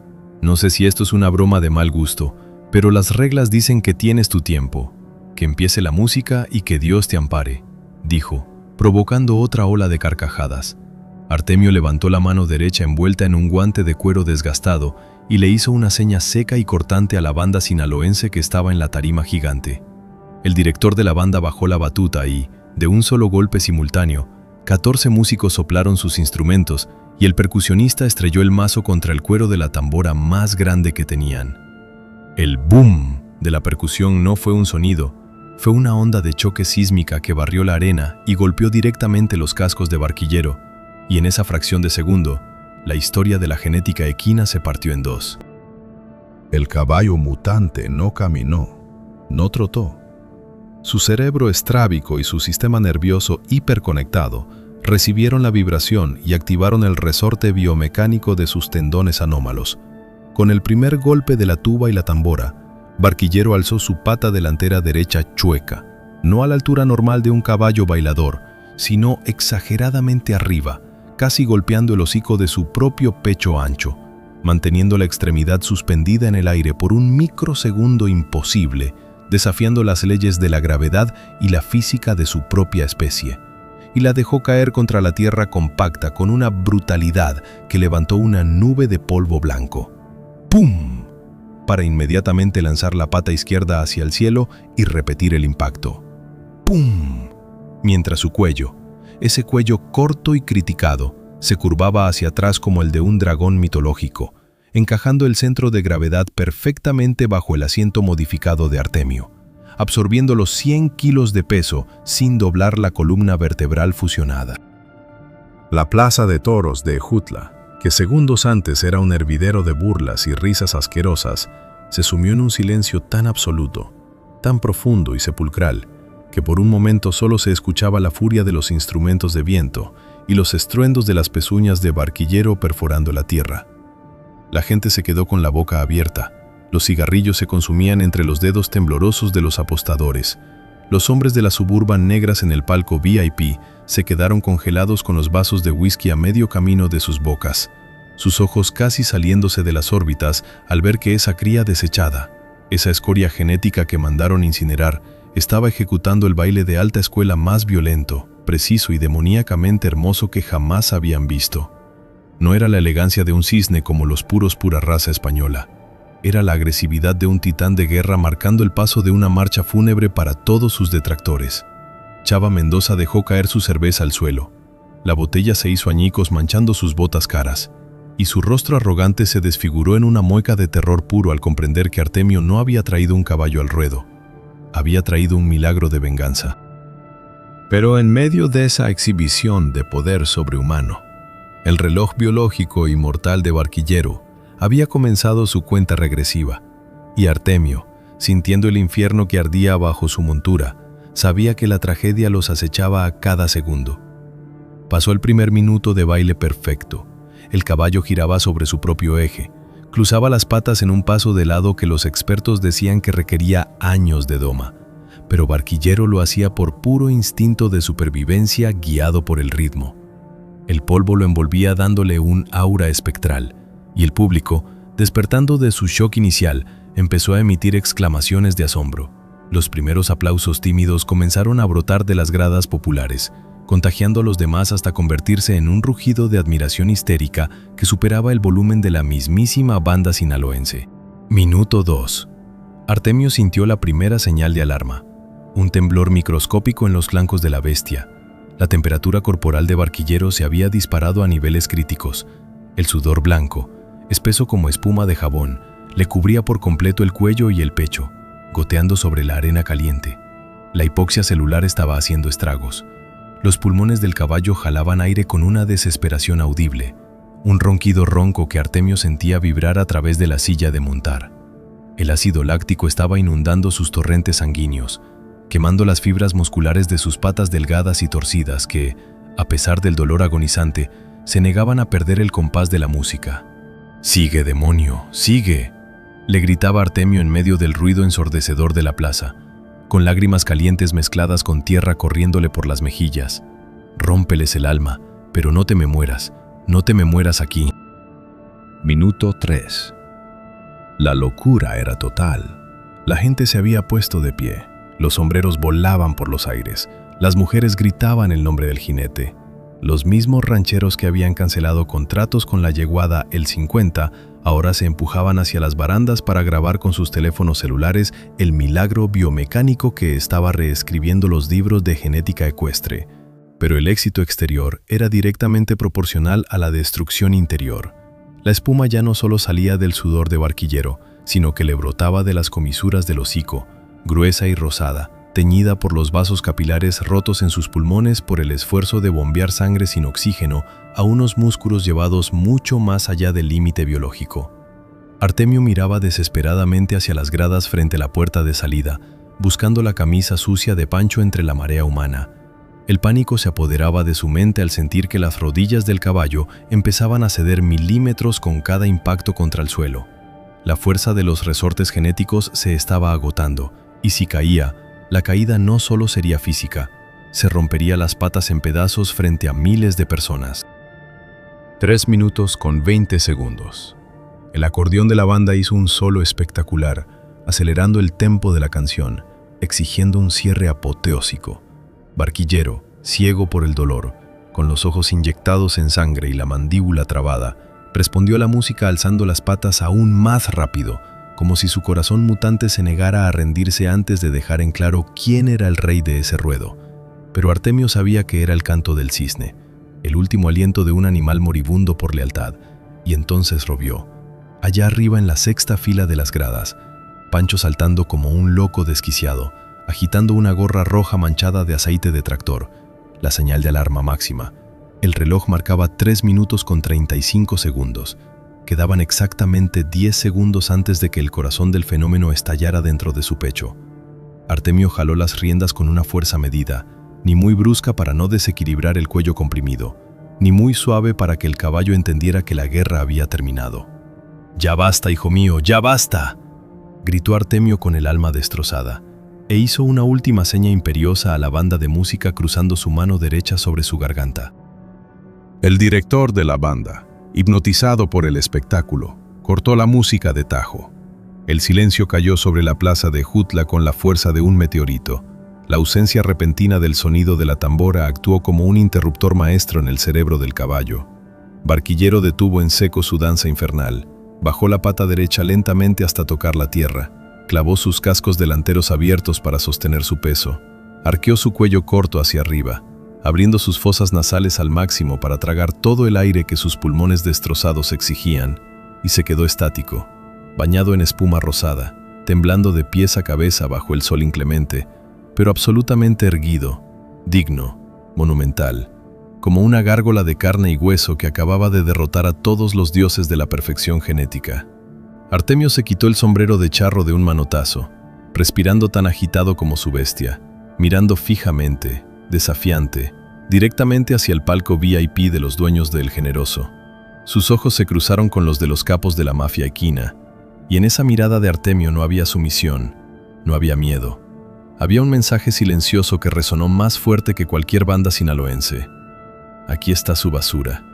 no sé si esto es una broma de mal gusto, pero las reglas dicen que tienes tu tiempo. Que empiece la música y que Dios te ampare», dijo, provocando otra ola de carcajadas. Artemio levantó la mano derecha envuelta en un guante de cuero desgastado y le hizo una seña seca y cortante a la banda sinaloense que estaba en la tarima gigante. El director de la banda bajó la batuta y, de un solo golpe simultáneo, 14 músicos soplaron sus instrumentos y el percusionista estrelló el mazo contra el cuero de la tambora más grande que tenían. El boom de la percusión no fue un sonido, fue una onda de choque sísmica que barrió la arena y golpeó directamente los cascos de Barquillero, y en esa fracción de segundo, la historia de la genética equina se partió en dos. El caballo mutante no caminó, no trotó. Su cerebro estrábico y su sistema nervioso hiperconectado recibieron la vibración y activaron el resorte biomecánico de sus tendones anómalos. Con el primer golpe de la tuba y la tambora, Barquillero alzó su pata delantera derecha chueca, no a la altura normal de un caballo bailador, sino exageradamente arriba, casi golpeando el hocico de su propio pecho ancho, manteniendo la extremidad suspendida en el aire por un microsegundo imposible, desafiando las leyes de la gravedad y la física de su propia especie, y la dejó caer contra la tierra compacta con una brutalidad que levantó una nube de polvo blanco. ¡Pum!, para inmediatamente lanzar la pata izquierda hacia el cielo y repetir el impacto. ¡Pum!, mientras su cuello, ese cuello corto y criticado, se curvaba hacia atrás como el de un dragón mitológico, encajando el centro de gravedad perfectamente bajo el asiento modificado de Artemio, absorbiendo los 100 kilos de peso sin doblar la columna vertebral fusionada. La plaza de toros de Ejutla, que segundos antes era un hervidero de burlas y risas asquerosas, se sumió en un silencio tan absoluto, tan profundo y sepulcral, que por un momento solo se escuchaba la furia de los instrumentos de viento y los estruendos de las pezuñas de Barquillero perforando la tierra. La gente se quedó con la boca abierta. Los cigarrillos se consumían entre los dedos temblorosos de los apostadores. Los hombres de las Suburban negras en el palco VIP se quedaron congelados con los vasos de whisky a medio camino de sus bocas, sus ojos casi saliéndose de las órbitas al ver que esa cría desechada, esa escoria genética que mandaron incinerar, estaba ejecutando el baile de alta escuela más violento, preciso y demoníacamente hermoso que jamás habían visto. No era la elegancia de un cisne como los puros pura raza española. Era la agresividad de un titán de guerra marcando el paso de una marcha fúnebre para todos sus detractores. Chava Mendoza dejó caer su cerveza al suelo. La botella se hizo añicos manchando sus botas caras, y su rostro arrogante se desfiguró en una mueca de terror puro al comprender que Artemio no había traído un caballo al ruedo. Había traído un milagro de venganza. Pero en medio de esa exhibición de poder sobrehumano, el reloj biológico y mortal de Barquillero había comenzado su cuenta regresiva, y Artemio, sintiendo el infierno que ardía bajo su montura, sabía que la tragedia los acechaba a cada segundo. Pasó el primer minuto de baile perfecto. El caballo giraba sobre su propio eje, cruzaba las patas en un paso de lado que los expertos decían que requería años de doma, pero Barquillero lo hacía por puro instinto de supervivencia guiado por el ritmo. El polvo lo envolvía dándole un aura espectral, y el público, despertando de su shock inicial, empezó a emitir exclamaciones de asombro. Los primeros aplausos tímidos comenzaron a brotar de las gradas populares, contagiando a los demás hasta convertirse en un rugido de admiración histérica que superaba el volumen de la mismísima banda sinaloense. Minuto 2. Artemio sintió la primera señal de alarma, un temblor microscópico en los flancos de la bestia. La temperatura corporal de Barquillero se había disparado a niveles críticos. El sudor blanco, espeso como espuma de jabón, le cubría por completo el cuello y el pecho, goteando sobre la arena caliente. La hipoxia celular estaba haciendo estragos. Los pulmones del caballo jalaban aire con una desesperación audible, un ronquido ronco que Artemio sentía vibrar a través de la silla de montar. El ácido láctico estaba inundando sus torrentes sanguíneos, quemando las fibras musculares de sus patas delgadas y torcidas que, a pesar del dolor agonizante, se negaban a perder el compás de la música. «¡Sigue, demonio, sigue!», le gritaba Artemio en medio del ruido ensordecedor de la plaza, con lágrimas calientes mezcladas con tierra corriéndole por las mejillas. «Rómpeles el alma, pero no te me mueras aquí». Minuto 3. La locura era total. La gente se había puesto de pie, los sombreros volaban por los aires, las mujeres gritaban el nombre del jinete. Los mismos rancheros que habían cancelado contratos con la yeguada El 50 ahora se empujaban hacia las barandas para grabar con sus teléfonos celulares el milagro biomecánico que estaba reescribiendo los libros de genética ecuestre. Pero el éxito exterior era directamente proporcional a la destrucción interior. La espuma ya no solo salía del sudor de Barquillero, sino que le brotaba de las comisuras del hocico, gruesa y rosada, teñida por los vasos capilares rotos en sus pulmones por el esfuerzo de bombear sangre sin oxígeno a unos músculos llevados mucho más allá del límite biológico. Artemio miraba desesperadamente hacia las gradas frente a la puerta de salida, buscando la camisa sucia de Pancho entre la marea humana. El pánico se apoderaba de su mente al sentir que las rodillas del caballo empezaban a ceder milímetros con cada impacto contra el suelo. La fuerza de los resortes genéticos se estaba agotando, y si caía, la caída no solo sería física, se rompería las patas en pedazos frente a miles de personas. 3 minutos con 20 segundos. El acordeón de la banda hizo un solo espectacular, acelerando el tempo de la canción, exigiendo un cierre apoteósico. Barquillero, ciego por el dolor, con los ojos inyectados en sangre y la mandíbula trabada, respondió a la música alzando las patas aún más rápido, como si su corazón mutante se negara a rendirse antes de dejar en claro quién era el rey de ese ruedo. Pero Artemio sabía que era el canto del cisne, el último aliento de un animal moribundo por lealtad, y entonces lo vio. Allá arriba en la sexta fila de las gradas, Pancho saltando como un loco desquiciado, agitando una gorra roja manchada de aceite de tractor, la señal de alarma máxima. El reloj marcaba 3 minutos con 35 segundos. Quedaban exactamente 10 segundos antes de que el corazón del fenómeno estallara dentro de su pecho. Artemio jaló las riendas con una fuerza medida, ni muy brusca para no desequilibrar el cuello comprimido, ni muy suave para que el caballo entendiera que la guerra había terminado. «¡Ya basta, hijo mío, ya basta!», gritó Artemio con el alma destrozada, e hizo una última seña imperiosa a la banda de música cruzando su mano derecha sobre su garganta. El director de la banda, hipnotizado por el espectáculo, cortó la música de tajo. El silencio cayó sobre la plaza de Jutla con la fuerza de un meteorito. La ausencia repentina del sonido de la tambora actuó como un interruptor maestro en el cerebro del caballo. Barquillero detuvo en seco su danza infernal, bajó la pata derecha lentamente hasta tocar la tierra, clavó sus cascos delanteros abiertos para sostener su peso, arqueó su cuello corto hacia arriba, abriendo sus fosas nasales al máximo para tragar todo el aire que sus pulmones destrozados exigían, y se quedó estático, bañado en espuma rosada, temblando de pies a cabeza bajo el sol inclemente, pero absolutamente erguido, digno, monumental, como una gárgola de carne y hueso que acababa de derrotar a todos los dioses de la perfección genética. Artemio se quitó el sombrero de charro de un manotazo, respirando tan agitado como su bestia, mirando fijamente, desafiante, directamente hacia el palco VIP de los dueños de El Generoso. Sus ojos se cruzaron con los de los capos de la mafia equina, y en esa mirada de Artemio no había sumisión, no había miedo. Había un mensaje silencioso que resonó más fuerte que cualquier banda sinaloense. Aquí está su basura,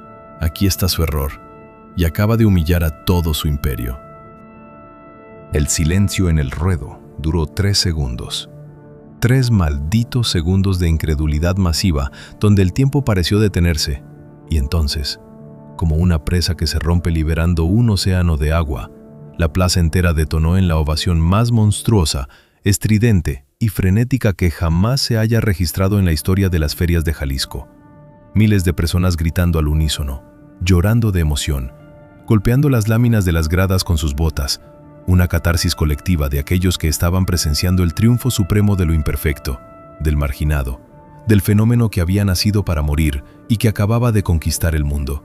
aquí está su error, y acaba de humillar a todo su imperio. El silencio en el ruedo duró 3 segundos. 3 malditos segundos de incredulidad masiva, donde el tiempo pareció detenerse, y entonces, como una presa que se rompe liberando un océano de agua, la plaza entera detonó en la ovación más monstruosa, estridente y frenética que jamás se haya registrado en la historia de las ferias de Jalisco. Miles de personas gritando al unísono, llorando de emoción, golpeando las láminas de las gradas con sus botas, una catarsis colectiva de aquellos que estaban presenciando el triunfo supremo de lo imperfecto, del marginado, del fenómeno que había nacido para morir y que acababa de conquistar el mundo.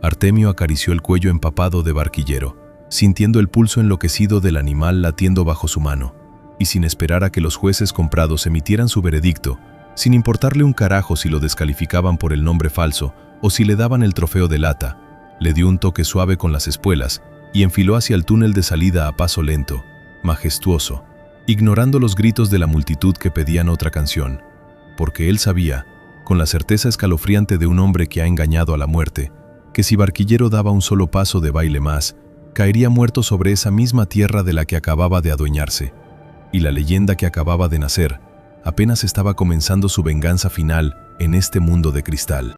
Artemio acarició el cuello empapado de Barquillero, sintiendo el pulso enloquecido del animal latiendo bajo su mano, y sin esperar a que los jueces comprados emitieran su veredicto, sin importarle un carajo si lo descalificaban por el nombre falso o si le daban el trofeo de lata, le dio un toque suave con las espuelas y enfiló hacia el túnel de salida a paso lento, majestuoso, ignorando los gritos de la multitud que pedían otra canción, porque él sabía, con la certeza escalofriante de un hombre que ha engañado a la muerte, que si Barquillero daba un solo paso de baile más, caería muerto sobre esa misma tierra de la que acababa de adueñarse, y la leyenda que acababa de nacer apenas estaba comenzando su venganza final en este mundo de cristal.